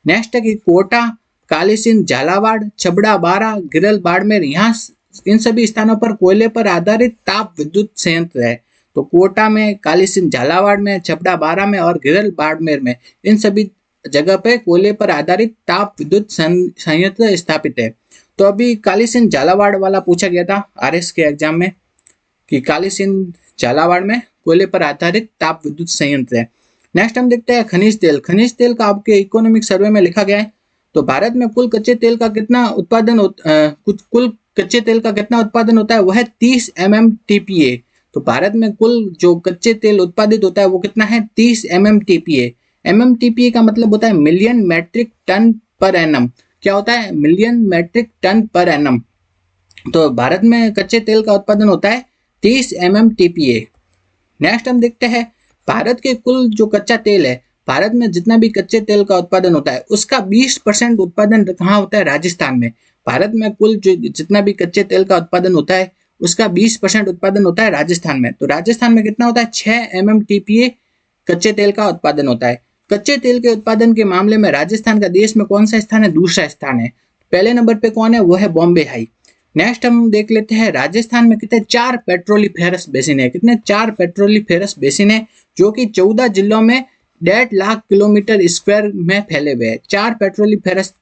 नेक्स्ट है कि कोटा, कालीसिंध, झालावाड़, छबड़ा, बारा, गिरल, बाड़मेर, यहाँ इन सभी स्थानों पर कोयले पर आधारित ताप विद्युत संयंत्र है। तो कोटा में, कालीसिंध, झालावाड़ में, छबड़ा, बारा में और गिरल, बाड़मेर में, इन सभी जगह पे कोयले पर आधारित ताप विद्युत संयंत्र स्थापित है। तो अभी कालीसिंध झालावाड़ वाला पूछा गया था RS के एग्जाम में कि कालीसिंध झालावाड़ में कोयले पर आधारित ताप विद्युत संयंत्र है। नेक्स्ट हम देखते हैं खनिज तेल। खनिज तेल का आपके इकोनॉमिक सर्वे में लिखा गया है। तो भारत में कुल कच्चे तेल का कितना उत्पादन कुल कच्चे तेल का कितना उत्पादन होता है? वो है 30 MMTPA। तो भारत में कुल जो कच्चे तेल उत्पादित होता है वो कितना है? 30 MMTPA। MMTPA का मतलब होता है million metric tonne per annum. क्या होता है? Million metric tonne per annum. तो भारत में कच्चे तेल का उत्पादन होता है 30 MMTPA। नेक्स्ट हम देखते हैं भारत के कुल जो कच्चा तेल है, भारत में जितना भी कच्चे तेल का उत्पादन होता है उसका 20% उत्पादन कहाँ होता है? राजस्थान में। भारत में कुल जितना भी कच्चे तेल का उत्पादन होता है उसका 20% उत्पादन होता है राजस्थान में। तो राजस्थान में कितना होता है? 6 MMTPA कच्चे तेल का उत्पादन होता है। कच्चे तेल के उत्पादन के मामले में राजस्थान का देश में कौन सा स्थान है? दूसरा स्थान है। पहले नंबर पे कौन है? वो है बॉम्बे हाई। नेक्स्ट हम देख लेते हैं राजस्थान में कितने 4 पेट्रोलिफेरस बेसिन है। कितने? 4 पेट्रोलिफेरस बेसिन है जो कि 14 जिलों में 1.5 लाख किलोमीटर स्क्वायर में फैले हुए हैं। 4 पेट्रोलिफेरस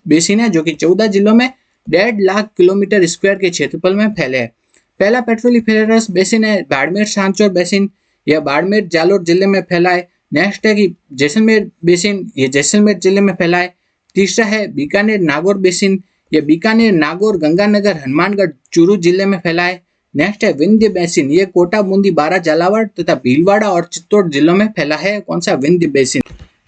बेसिन है जो कि 14 जिलों में 1.5 लाख किलोमीटर स्क्वायर के क्षेत्रफल में फैले हैं। पहला पेट्रोलिफेरस बेसिन है बाड़मेर सांचौर बेसिन, यह बाड़मेर जालोर जिले में फैला है। नेक्स्ट है कि जैसलमेर बेसिन, ये जैसलमेर जिले में फैला है। तीसरा है बीकानेर नागौर बेसिन, ये बीकानेर नागौर गंगानगर हनुमानगढ़ चूरू जिले में फैला है। नेक्स्ट है विंध्य बेसिन, ये कोटा बूंदी बारा झालावाड़ तथा भीलवाड़ा और चित्तौड़ जिलों में फैला है। कौन सा? विंध्य बेसिन।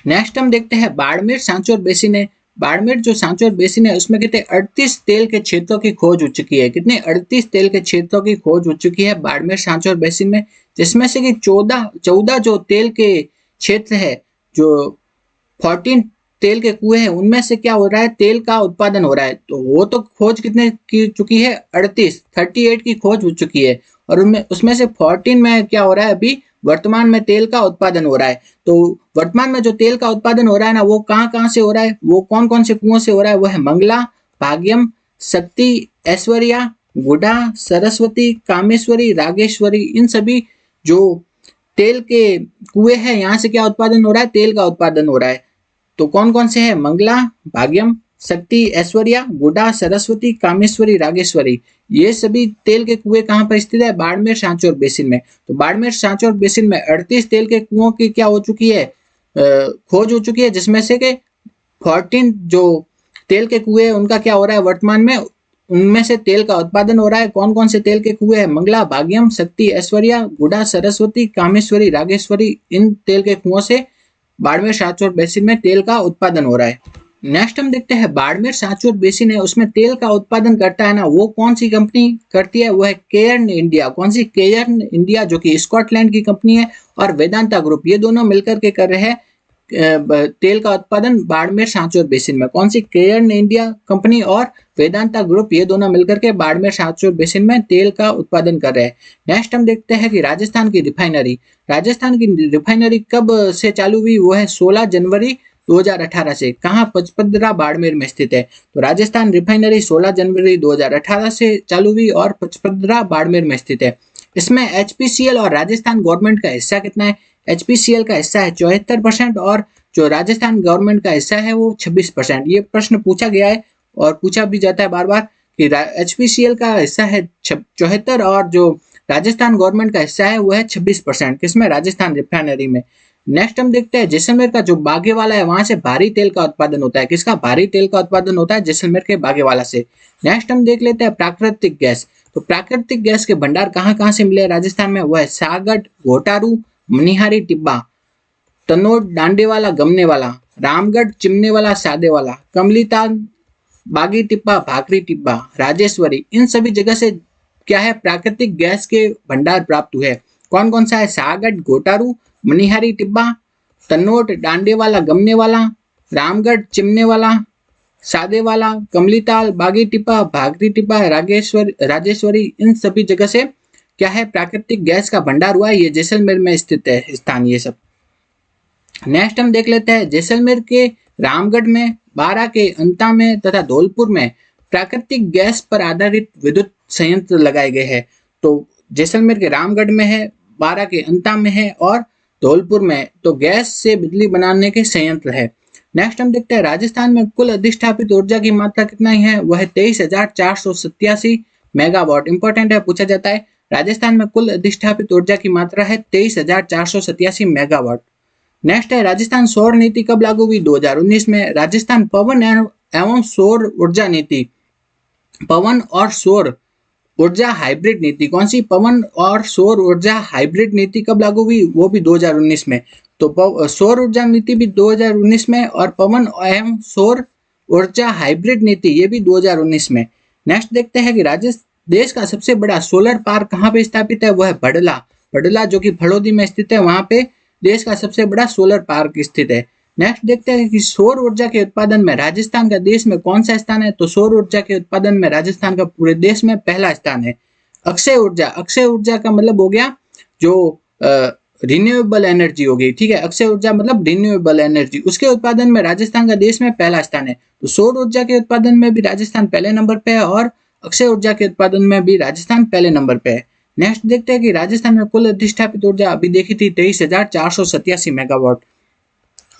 नेक्स्ट हम देखते हैं बाड़मेर सांचौर बेसिन है। बाड़मेर जो सांचौर बेसिन है उसमें कितने 38 तेल के क्षेत्रों की खोज हो चुकी है। कितने? 38 तेल के क्षेत्रों की खोज हो चुकी है बाड़मेर सांचौर बेसिन में, जिसमें से कि 14 जो तेल के क्षेत्र है, जो 14 तेल के कुएं हैं, उनमें से क्या हो रहा है? तेल का उत्पादन हो रहा है। तो वो तो खोज कितने की चुकी है? 38 की खोज हो चुकी है। और उनमें उसमें से 14 में क्या हो रहा है? अभी वर्तमान में तेल का उत्पादन हो रहा है। तो वर्तमान में जो तेल का उत्पादन हो रहा है ना, वो कहाँ कहाँ से हो रहा है? वो कौन कौन से कुओं से हो रहा है? वो है मंगला, भाग्यम, शक्ति, ऐश्वर्या, गुडा, सरस्वती, कामेश्वरी, रागेश्वरी। इन सभी जो तेल के कुएं हैं, यहाँ से क्या उत्पादन हो रहा है? तेल का उत्पादन हो रहा है। तो कौन कौन से हैं? मंगला, भाग्यम, शक्ति, ऐश्वर्या, गुडा, सरस्वती, कामेश्वरी, रागेश्वरी। ये सभी तेल के कुएं कहाँ पर स्थित है? बाड़मेर सांचौर बेसिन में। तो बाड़मेर सांचौर बेसिन में 38 तेल के कुओं की क्या हो चुकी है? खोज हो चुकी है, जिसमें से के 14 जो तेल के कुएं उनका क्या हो रहा है वर्तमान में? उनमें से तेल का उत्पादन हो रहा है। कौन कौन से तेल के कुएं हैं? मंगला, भाग्यम, शक्ति, ऐश्वर्या, गुडा, सरस्वती, कामेश्वरी, रागेश्वरी। इन तेल के कुओं से बाड़मेर सांचौर बेसिन में तेल का उत्पादन हो रहा है। नेक्स्ट हम देखते हैं बाड़मेर सांचौर बेसिन है, उसमें तेल का उत्पादन करता है ना, वो कौन सी कंपनी करती है? वो है केयर्न इंडिया। कौन सी? केयर्न इंडिया, जो कि स्कॉटलैंड की कंपनी है, और वेदांता ग्रुप, ये दोनों मिलकर के कर रहे हैं तेल का उत्पादन बाड़मेर सांचौर बेसिन में। कौन सी? केयर्न इंडिया कंपनी और वेदांता ग्रुप, ये दोनों मिलकर के बाड़मेर सांचौर बेसिन में तेल का उत्पादन कर रहे हैं। नेक्स्ट हम देखते हैं कि राजस्थान की रिफाइनरी। राजस्थान की रिफाइनरी कब से चालू हुई? वो है 16 जनवरी 2018 से। कहाँ? पचपदरा बाड़मेर में स्थित है। तो राजस्थान रिफाइनरी 16 जनवरी 2018 से चालू हुई और पचपदरा बाड़मेर में स्थित है। इसमें HPCL और राजस्थान गवर्नमेंट का हिस्सा कितना है? HPCL का हिस्सा है 74% और जो राजस्थान गवर्नमेंट का हिस्सा है वो 26%। ये प्रश्न पूछा गया है और पूछा भी जाता है बार बार कि HPCL का हिस्सा है 74 और जो राजस्थान गवर्नमेंट का हिस्सा है वो है 26%। किसमें? राजस्थान रिफाइनरी में। नेक्स्ट हम देखते हैं जैसलमेर का जो बागेवाला है, वहां से भारी तेल का उत्पादन होता है। किसका? भारी तेल का उत्पादन होता है जैसलमेर के बागेवाला से। नेक्स्ट हम देख लेते हैं प्राकृतिक गैस। तो प्राकृतिक गैस के भंडार कहाँ कहाँ से मिले राजस्थान में? वो है सागड़, घोटारू, मनिहारी टिब्बा, तनोट डांडेवाला गमनेवाला, रामगढ़ चिमनेवाला सादेवाला, कमलीताल, बागी टिब्बा, भाकरी टिब्बा, राजेश्वरी। इन सभी जगह से क्या है? प्राकृतिक गैस के भंडार प्राप्त हुए। कौन कौन सा है? सागड़, घोटारू, मनिहारी टिब्बा, तनोट डांडेवाला गमनेवाला, रामगढ़ चिमनेवाला सादेवाला, कमलीताल, बागी टिब्बा, भाकरी टिब्बा, राजेश्वरी। इन सभी जगह से क्या है? प्राकृतिक गैस का भंडार हुआ है। ये जैसलमेर में स्थित है स्थान ये सब। नेक्स्ट हम देख लेते हैं जैसलमेर के रामगढ़ में, बारा के अंता में तथा धौलपुर में प्राकृतिक गैस पर आधारित विद्युत संयंत्र लगाए गए हैं। तो जैसलमेर के रामगढ़ में है, बारा के अंता में है और धौलपुर में तो गैस से बिजली बनाने के संयंत्र है। नेक्स्ट हम देखते हैं राजस्थान में कुल अधिष्ठापित ऊर्जा की मात्रा कितना ही है? वह है 23,487 मेगावाट। इंपॉर्टेंट है, पूछा जाता है। राजस्थान में कुल अधिष्ठापित ऊर्जा की मात्रा है 23,487 मेगावाट। नेक्स्ट है राजस्थान सौर नीति कब लागू हुई? 2019 में। राजस्थान पवन एवं सौर ऊर्जा नीति, पवन और सौर ऊर्जा हाइब्रिड नीति। कौन सी? पवन और सौर ऊर्जा हाइब्रिड नीति कब लागू हुई? वो भी 2019 में। तो सौर ऊर्जा नीति भी 2019 में और पवन एवं सौर ऊर्जा हाइब्रिड नीति ये भी 2019 में। नेक्स्ट देखते हैं कि देश का सबसे बड़ा सोलर पार्क कहाँ पे स्थापित है? वह है बड़ला। बड़ला जो कि फड़ौदी में स्थित है, वहां पे देश का सबसे बड़ा सोलर पार्क स्थित है। नेक्स्ट देखते हैं कि सौर ऊर्जा के उत्पादन में राजस्थान का देश में कौन सा स्थान है। तो सौर ऊर्जा के उत्पादन में राजस्थान का पूरे देश में पहला स्थान है। अक्षय ऊर्जा का मतलब हो गया जो रिन्यूएबल एनर्जी हो गई, ठीक है। अक्षय ऊर्जा मतलब रिन्यूएबल एनर्जी, उसके उत्पादन में राजस्थान का देश में पहला स्थान है। तो सौर ऊर्जा के उत्पादन में भी राजस्थान पहले नंबर पे है और अक्षय ऊर्जा के उत्पादन में भी राजस्थान पहले नंबर पे है। नेक्स्ट देखते हैं कि राजस्थान में कुल अधिष्ठापित ऊर्जा अभी देखी थी 23,487 मेगावाट।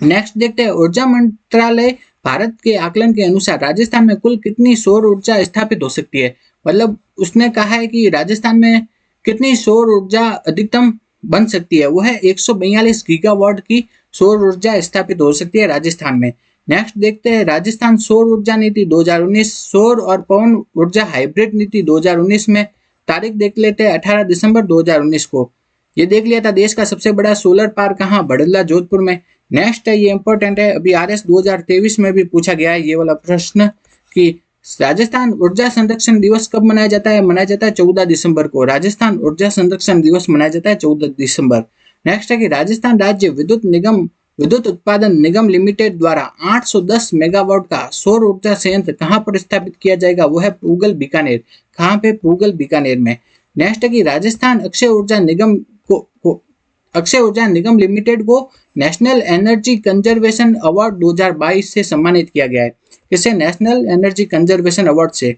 नेक्स्ट देखते हैं ऊर्जा मंत्रालय भारत के आकलन के अनुसार राजस्थान में कुल कितनी सौर ऊर्जा स्थापित हो सकती है। मतलब उसने कहा है कि राजस्थान में कितनी सौर ऊर्जा अधिकतम बन सकती है, वो है 142 गीगावाट की सौर ऊर्जा स्थापित हो सकती है राजस्थान में। नेक्स्ट देखते हैं राजस्थान सौर ऊर्जा नीति 2019, सौर और पवन ऊर्जा हाइब्रिड नीति 2019 में तारीख देख लेते हैं 18 दिसंबर 2019 को। ये देख लिया था देश का सबसे बड़ा सोलर पार्क कहाँ, बड़ला जोधपुर में। नेक्स्ट है, ये इंपॉर्टेंट है, अभी RS 2023 में भी पूछा गया है ये वाला प्रश्न कि राजस्थान ऊर्जा संरक्षण दिवस कब मनाया जाता है। मनाया जाता है 14 दिसंबर को। राजस्थान ऊर्जा संरक्षण दिवस मनाया जाता है 14 दिसंबर। नेक्स्ट है कि राजस्थान राज्य विद्युत उत्पादन निगम लिमिटेड द्वारा 810 मेगावाट का सौर ऊर्जा संयंत्र कहां पर स्थापित किया जाएगा, वो है पूगल बीकानेर। कहां पे, पूगल बीकानेर में। नेक्स्ट है कि राजस्थान अक्षय ऊर्जा निगम लिमिटेड को नेशनल एनर्जी कंजर्वेशन अवार्ड 2022 से सम्मानित किया गया है। किसे, नेशनल एनर्जी कंजर्वेशन अवार्ड से।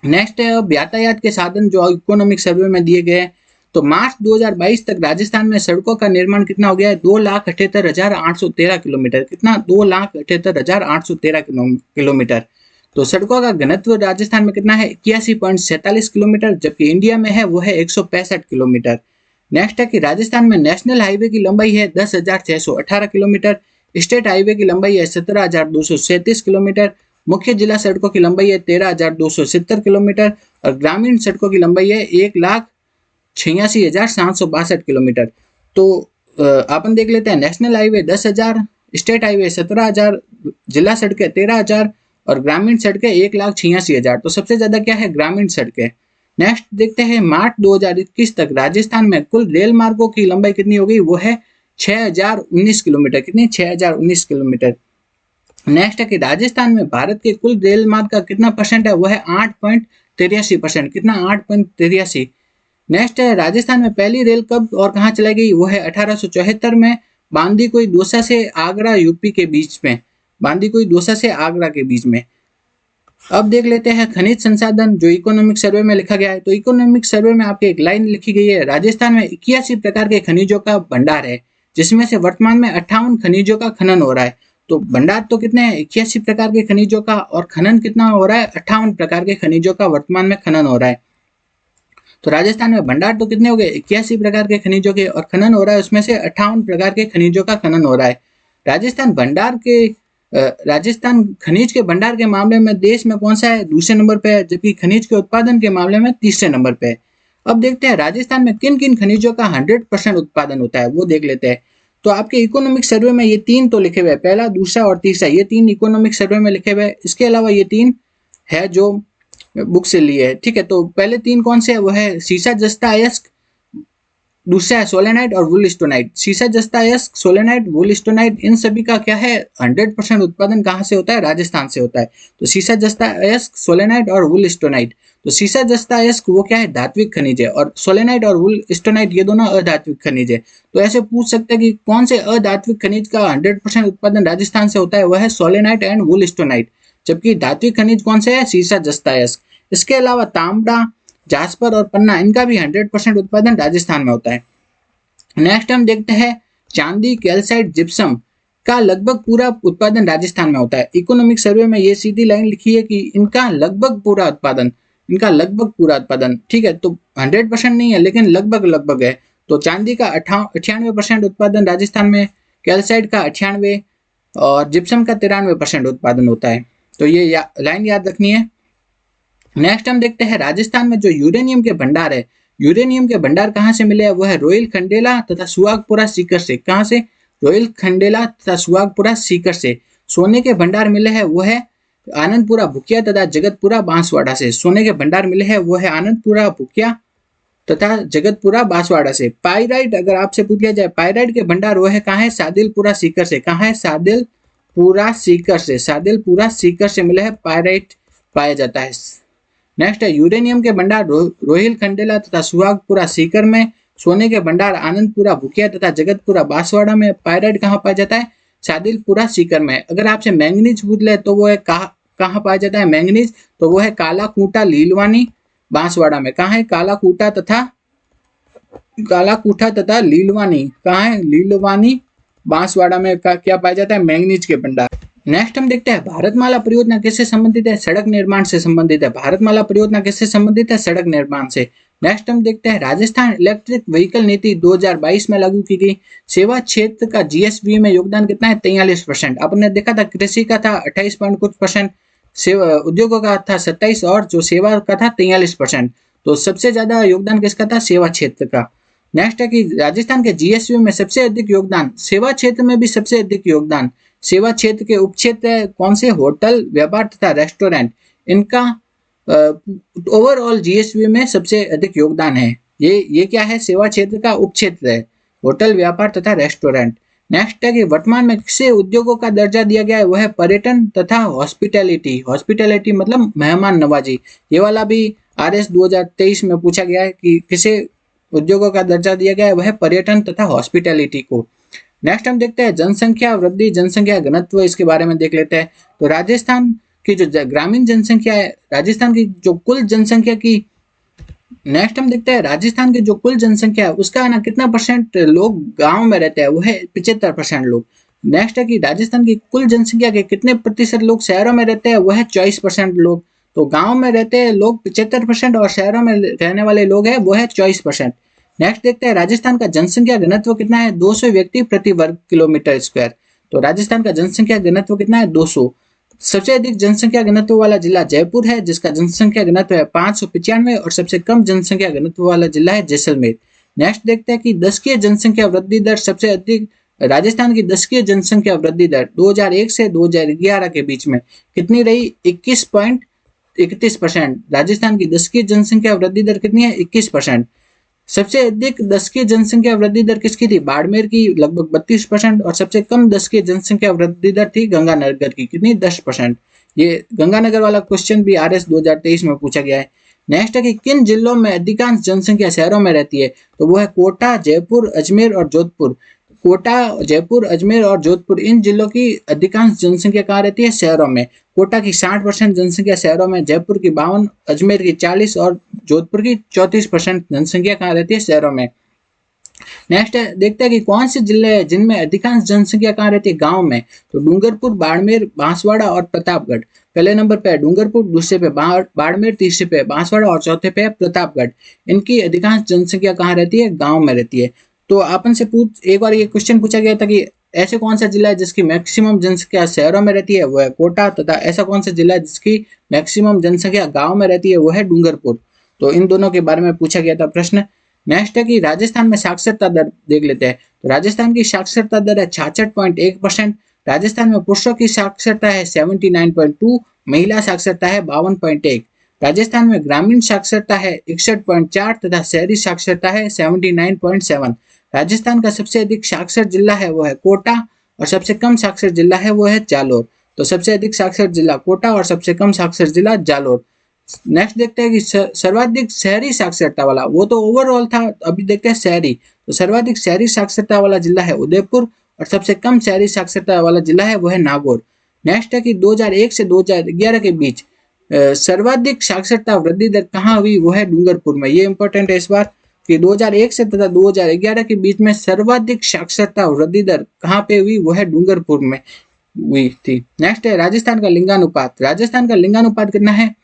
नेक्स्ट है अब यातायात के साधन जो इकोनॉमिक सर्वे में दिए गए हैं। तो मार्च 2022 तक राजस्थान में सड़कों का निर्माण कितना हो गया है, 2,78,813 किलोमीटर। कितना, 2,78,813 किलोमीटर। तो सड़कों का घनत्व राजस्थान में कितना है, 81.47 किलोमीटर, जबकि इंडिया में है वो है 165 किलोमीटर। नेक्स्ट है कि राजस्थान में नेशनल हाईवे की लंबाई है 10,618 किलोमीटर, स्टेट हाईवे की लंबाई है 17,237 किलोमीटर, मुख्य जिला सड़कों की लंबाई है 13,270 किलोमीटर और ग्रामीण सड़कों की लंबाई है 1,86,762 किलोमीटर। तो अपन देख लेते हैं, नेशनल हाईवे 10,000, स्टेट हाईवे 17,000, जिला सड़कें 13,000 और ग्रामीण सड़कें 1,86,000। तो सबसे ज्यादा क्या है, ग्रामीण सड़कें। नेक्स्ट देखते हैं मार्च 2021 तक राजस्थान में कुल रेल मार्गों की लंबाई कितनी हो गई, वो है 6,019 किलोमीटर। कितनी, 6,019 किलोमीटर। नेक्स्ट है कि राजस्थान में भारत के कुल रेल मार्ग का कितना परसेंट है, वो है 8.83%। कितना, 8.83। नेक्स्ट है राजस्थान में पहली रेल कब और कहां चलाई गई, वो है 1874 में बांदीकुई दौसा से आगरा यूपी के बीच में। बांदीकुई दौसा से आगरा के बीच में। अब देख लेते हैं खनिज संसाधन जो इकोनॉमिक सर्वे में लिखा गया है। तो इकोनॉमिक सर्वे में आपके एक लाइन लिखी गई है, राजस्थान में 81 प्रकार के खनिजों का भंडार है, जिसमें से वर्तमान में 58 खनिजों का खनन हो रहा है। तो भंडार तो कितने हैं, 81 प्रकार के खनिजों का, और खनन कितना हो रहा है, 58 प्रकार के खनिजों का वर्तमान में खनन हो रहा है। तो राजस्थान में भंडार तो कितने हो गए, 81 प्रकार के खनिजों के, और खनन हो रहा है उसमें से 58 प्रकार के खनिजों का खनन हो रहा है। राजस्थान खनिज के भंडार के मामले में देश में कौन सा है, दूसरे नंबर पे है, जबकि खनिज के उत्पादन के मामले में तीसरे नंबर पे है। अब देखते हैं राजस्थान में किन किन खनिजों का 100% उत्पादन होता है, वो देख लेते हैं। तो आपके इकोनॉमिक सर्वे में ये तीन तो लिखे हुए हैं, पहला, दूसरा और तीसरा, ये तीन इकोनॉमिक सर्वे में लिखे हुए हैं। इसके अलावा ये तीन है जो बुक से लिए है, ठीक है। तो पहले तीन कौन से है, वो है सीसा जस्ता अयस्क, दूसरा है सोलेनाइट और वुल स्टोनाइट। सीसा जस्ता अयस्क, सोलेनाइट, वुल स्टोनाइट, इन सभी का क्या है, 100% उत्पादन कहाँ से होता है, राजस्थान से होता है। तो सीसा जस्ता अयस्क, सोलेनाइट और वुल स्टोनाइट। तो सीसा जस्ता अयस्क वो क्या है, धात्विक खनिज है, और सोलेनाइट और वुल स्टोनाइट ये दोनों अधात्विक खनिज है। तो ऐसे पूछ सकते हैं कि कौन से अधात्विक खनिज का 100% उत्पादन राजस्थान से होता है, वह है सोलेनाइट एंड वुल स्टोनाइट, जबकि धात्विक खनिज कौन से है, सीसा जस्ता अयस्क। इसके अलावा तांबा, जास्पर और पन्ना, इनका भी 100% उत्पादन राजस्थान में होता है। नेक्स्ट हम देखते हैं चांदी, कैल्साइट, जिप्सम का लगभग पूरा उत्पादन राजस्थान में होता है। इकोनॉमिक सर्वे में ये सीधी लाइन लिखी है कि इनका लगभग पूरा उत्पादन, ठीक है। तो 100% नहीं है लेकिन लगभग है। तो चांदी का 98% उत्पादन राजस्थान में, कैल्साइट का 98 और जिप्सम का 93% उत्पादन होता है। तो ये लाइन याद रखनी है। नेक्स्ट हम देखते हैं राजस्थान में जो यूरेनियम के भंडार है, यूरेनियम के भंडार कहाँ से मिले हैं, वो है रोहिल खंडेला तथा सुहागपुरा सीकर से। कहाँ से, रोहिल खंडेला तथा सुहागपुरा सीकर से। सोने के भंडार मिले हैं वो है आनंदपुरा भुकिया तथा जगतपुरा बांसवाड़ा से। सोने के भंडार मिले हैं वो है आनंदपुरा भुकिया तथा जगतपुरा बांसवाड़ा से। पाइराइट अगर आपसे पूछ लिया जाए, पाइराइट के भंडार वो है कहाँ है? सादिलपुरा सीकर से। कहाँ है? सादिलपुरा सीकर से। सादिलपुरा सीकर से मिला है पाइराइट पाया जाता है। नेक्स्ट है यूरेनियम के भंडार रोहिल खंडेला तथा सुहागपुरा सीकर में। सोने के भंडार आनंदपुरा भुकिया तथा जगतपुरा बांसवाड़ा में। पाइराइट कहाँ पाया जाता है? सादिलपुरा सीकर में। अगर आपसे मैंगनीज पूछ ले तो वो है कहाँ पाया जाता है मैंगनीज? तो वो है काला खूंटा लीलवानी बांसवाड़ा में। कहाँ है? काला कूठा तथा लीलवानी। कहाँ है? लीलवानी बांसवाड़ा में क्या पाया जाता है? मैंगनीज के भंडार। नेक्स्ट हम देखते हैं भारतमाला परियोजना किससे संबंधित है? सड़क निर्माण से संबंधित है। भारतमाला परियोजना किससे संबंधित है? सड़क निर्माण से। नेक्स्ट हम देखते हैं राजस्थान इलेक्ट्रिक व्हीकल नीति 2022 में लागू की गई। सेवा क्षेत्र का जीएसवी में योगदान कितना है? 43%। आपने देखा था कृषि का था 28 पॉइंट कुछ परसेंट, सेवा उद्योगों का था 27 और जो सेवा का था 43%। तो सबसे ज्यादा योगदान किसका था? सेवा क्षेत्र का। नेक्स्ट है कि राजस्थान के जीएसवी में सबसे अधिक योगदान, सेवा क्षेत्र में भी सबसे अधिक योगदान सेवा क्षेत्र के उपक्षेत्र कौन से? होटल, व्यापार तथा रेस्टोरेंट। इनका ओवरऑल जीएसवी में सबसे अधिक योगदान है। ये क्या है? सेवा क्षेत्र का उपक्षेत्र है, होटल, व्यापार तथा रेस्टोरेंट। नेक्स्ट है कि वर्तमान में किसे उद्योगों का दर्जा दिया गया है? वह है पर्यटन तथा हॉस्पिटैलिटी। हॉस्पिटैलिटी मतलब मेहमान नवाजी। ये वाला भी आरएस 2023 में पूछा गया है कि किसे उद्योगों का दर्जा दिया गया है? वह पर्यटन तथा हॉस्पिटैलिटी को। नेक्स्ट हम देखते हैं जनसंख्या वृद्धि, जनसंख्या घनत्व, इसके बारे में देख लेते हैं। तो राजस्थान की जो ग्रामीण जनसंख्या है, राजस्थान की जो कुल जनसंख्या की, नेक्स्ट हम देखते हैं राजस्थान की जो कुल जनसंख्या है उसका ना कितना परसेंट लोग गांव में रहते हैं? वो है 75% लोग। नेक्स्ट है कि राजस्थान की कुल जनसंख्या के कितने प्रतिशत लोग शहरों में रहते हैं? वो है 24% लोग। तो गांव में रहते हैं लोग 75% और शहरों में रहने वाले लोग हैं वो है 24%। नेक्स्ट देखते हैं राजस्थान का जनसंख्या घनत्व कितना है? 200 व्यक्ति प्रति वर्ग किलोमीटर स्क्वायर। तो राजस्थान का जनसंख्या घनत्व कितना है? 200। सबसे अधिक जनसंख्या घनत्व वाला जिला जयपुर है जिसका जनसंख्या घनत्व है 595 और सबसे कम जनसंख्या घनत्व वाला जिला है जैसलमेर। नेक्स्ट देखते हैं कि दशकीय जनसंख्या वृद्धि दर सबसे अधिक, राजस्थान की दशकीय जनसंख्या वृद्धि दर 2001 से 2011 के बीच में कितनी रही? 21.31%। राजस्थान की दशकीय जनसंख्या वृद्धि दर कितनी है? 21%। सबसे अधिक दशकीय जनसंख्या वृद्धि दर किसकी थी? बाड़मेर की लगभग 32% और सबसे कम दशकीय जनसंख्या वृद्धि दर थी गंगानगर की। कितनी? 10%। ये गंगानगर वाला क्वेश्चन भी आरएस 2023 में पूछा गया है। नेक्स्ट है कि किन जिलों में अधिकांश जनसंख्या शहरों में रहती है? तो वो है कोटा, जयपुर, अजमेर और जोधपुर। कोटा, जयपुर, अजमेर और जोधपुर, इन जिलों की अधिकांश जनसंख्या कहाँ रहती है? शहरों में। कोटा की 60% जनसंख्या शहरों में, जयपुर की 52, अजमेर की 40 और जोधपुर की 34% जनसंख्या कहाँ रहती है? शहरों में। नेक्स्ट देखते हैं कि कौन से जिले हैं जिनमें अधिकांश जनसंख्या कहाँ रहती है? गांव में। तो डूंगरपुर, बाड़मेर, बांसवाड़ा और प्रतापगढ़। पहले नंबर पे है डूंगरपुर, दूसरे पे बाड़मेर, तीसरे पे बांसवाड़ा और चौथे पे प्रतापगढ़। इनकी अधिकांश जनसंख्या कहाँ रहती है? गांव में रहती है। तो अपन से एक बार ये क्वेश्चन पूछा गया था कि ऐसे कौन सा जिला है जिसकी मैक्सिमम जनसंख्या शहरों में रहती है? वो है कोटा। तथा ऐसा कौन सा जिला है जिसकी मैक्सिमम जनसंख्या गांव में रहती है? वो है डूंगरपुर। तो इन दोनों के बारे में पूछा गया था प्रश्न। नेक्स्ट है कि राजस्थान में साक्षरता दर देख लेते हैं। तो राजस्थान की साक्षरता दर है 66.1%। राजस्थान में पुरुषों की साक्षरता है 79.2, महिला साक्षरता है 52.1। राजस्थान में ग्रामीण साक्षरता है 61.4 तथा शहरी साक्षरता है 79.7। राजस्थान का सबसे अधिक साक्षर जिला है वो है कोटा और सबसे कम साक्षर जिला है वो है जालोर। तो सबसे अधिक साक्षर जिला कोटा और सबसे कम साक्षर जिला जालोर। नेक्स्ट देखते हैं कि सर्वाधिक शहरी साक्षरता वाला, वो तो ओवरऑल था, अभी देखते हैं शहरी। तो सर्वाधिक शहरी साक्षरता वाला जिला है उदयपुर और सबसे कम शहरी साक्षरता वाला जिला है वो है नागौर। नेक्स्ट है कि 2001 से 2011 के बीच सर्वाधिक साक्षरता वृद्धि दर कहाँ हुई? वो है डूंगरपुर में। ये इंपॉर्टेंट है इस बार कि 2001 से तथा 2011 के बीच में सर्वाधिक साक्षरता वृद्धि दर कहाँ पे हुई? वो है डूंगरपुर में हुई थी। नेक्स्ट है राजस्थान का लिंगानुपात। राजस्थान का लिंगानुपात कितना है?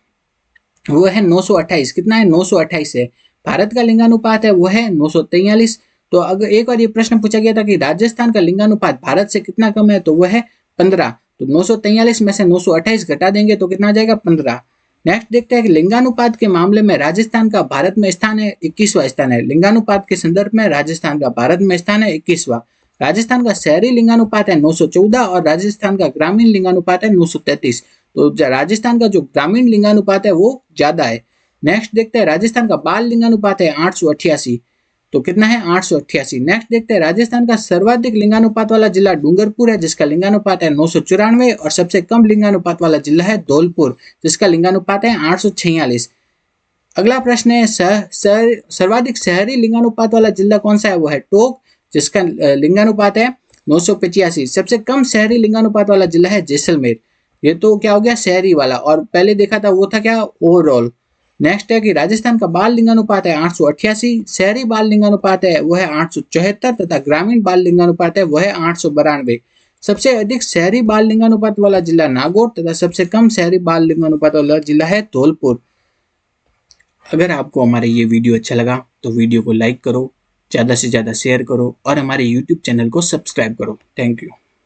वो है 928। कितना है? 928 है। भारत का लिंगानुपात है वो है 943। तो अगर एक बार ये प्रश्न पूछा गया था कि राजस्थान का लिंगानुपात भारत से कितना कम है? तो वो है 15। तो 943 में से 928 घटा देंगे तो कितना आ जाएगा? 15। नेक्स्ट देखते हैं कि लिंगानुपात के मामले में राजस्थान का भारत में स्थान है 21वां स्थान है। लिंगानुपात के संदर्भ में राजस्थान का भारत में स्थान है 21वां। राजस्थान का शहरी लिंगानुपात है 914 और राजस्थान का ग्रामीण लिंगानुपात है 933। तो राजस्थान का जो ग्रामीण लिंगानुपात है वो ज्यादा है। नेक्स्ट देखते हैं राजस्थान का बाल लिंगानुपात है 888, तो कितना है 888। नेक्स्ट देखते हैं राजस्थान का सर्वाधिक लिंगानुपात वाला जिला डूंगरपुर है जिसका लिंगानुपात है 994, और सबसे कम लिंगानुपात वाला जिला है धौलपुर जिसका लिंगानुपात है 846। अगला प्रश्न है सर्वाधिक शहरी लिंगानुपात वाला जिला कौन सा है, वो है टोंक जिसका लिंगानुपात है 985। सबसे कम शहरी लिंगानुपात वाला जिला है जैसलमेर। ये तो क्या हो गया शहरी वाला, और पहले देखा था वो था क्या ओवरऑल। नेक्स्ट है कि राजस्थान का बाल लिंगानुपात है 888, शहरी बाल लिंगानुपात है वो है 874 तथा ग्रामीण बाल लिंगानुपात है वो है 892। सबसे अधिक शहरी बाल लिंगानुपात वाला जिला नागौर तथा सबसे कम शहरी बाल लिंगानुपात वाला जिला है धौलपुर। अगर आपको हमारा ये वीडियो अच्छा लगा तो वीडियो को लाइक करो, ज़्यादा से ज़्यादा शेयर करो और हमारे यूट्यूब चैनल को सब्सक्राइब करो। Thank you.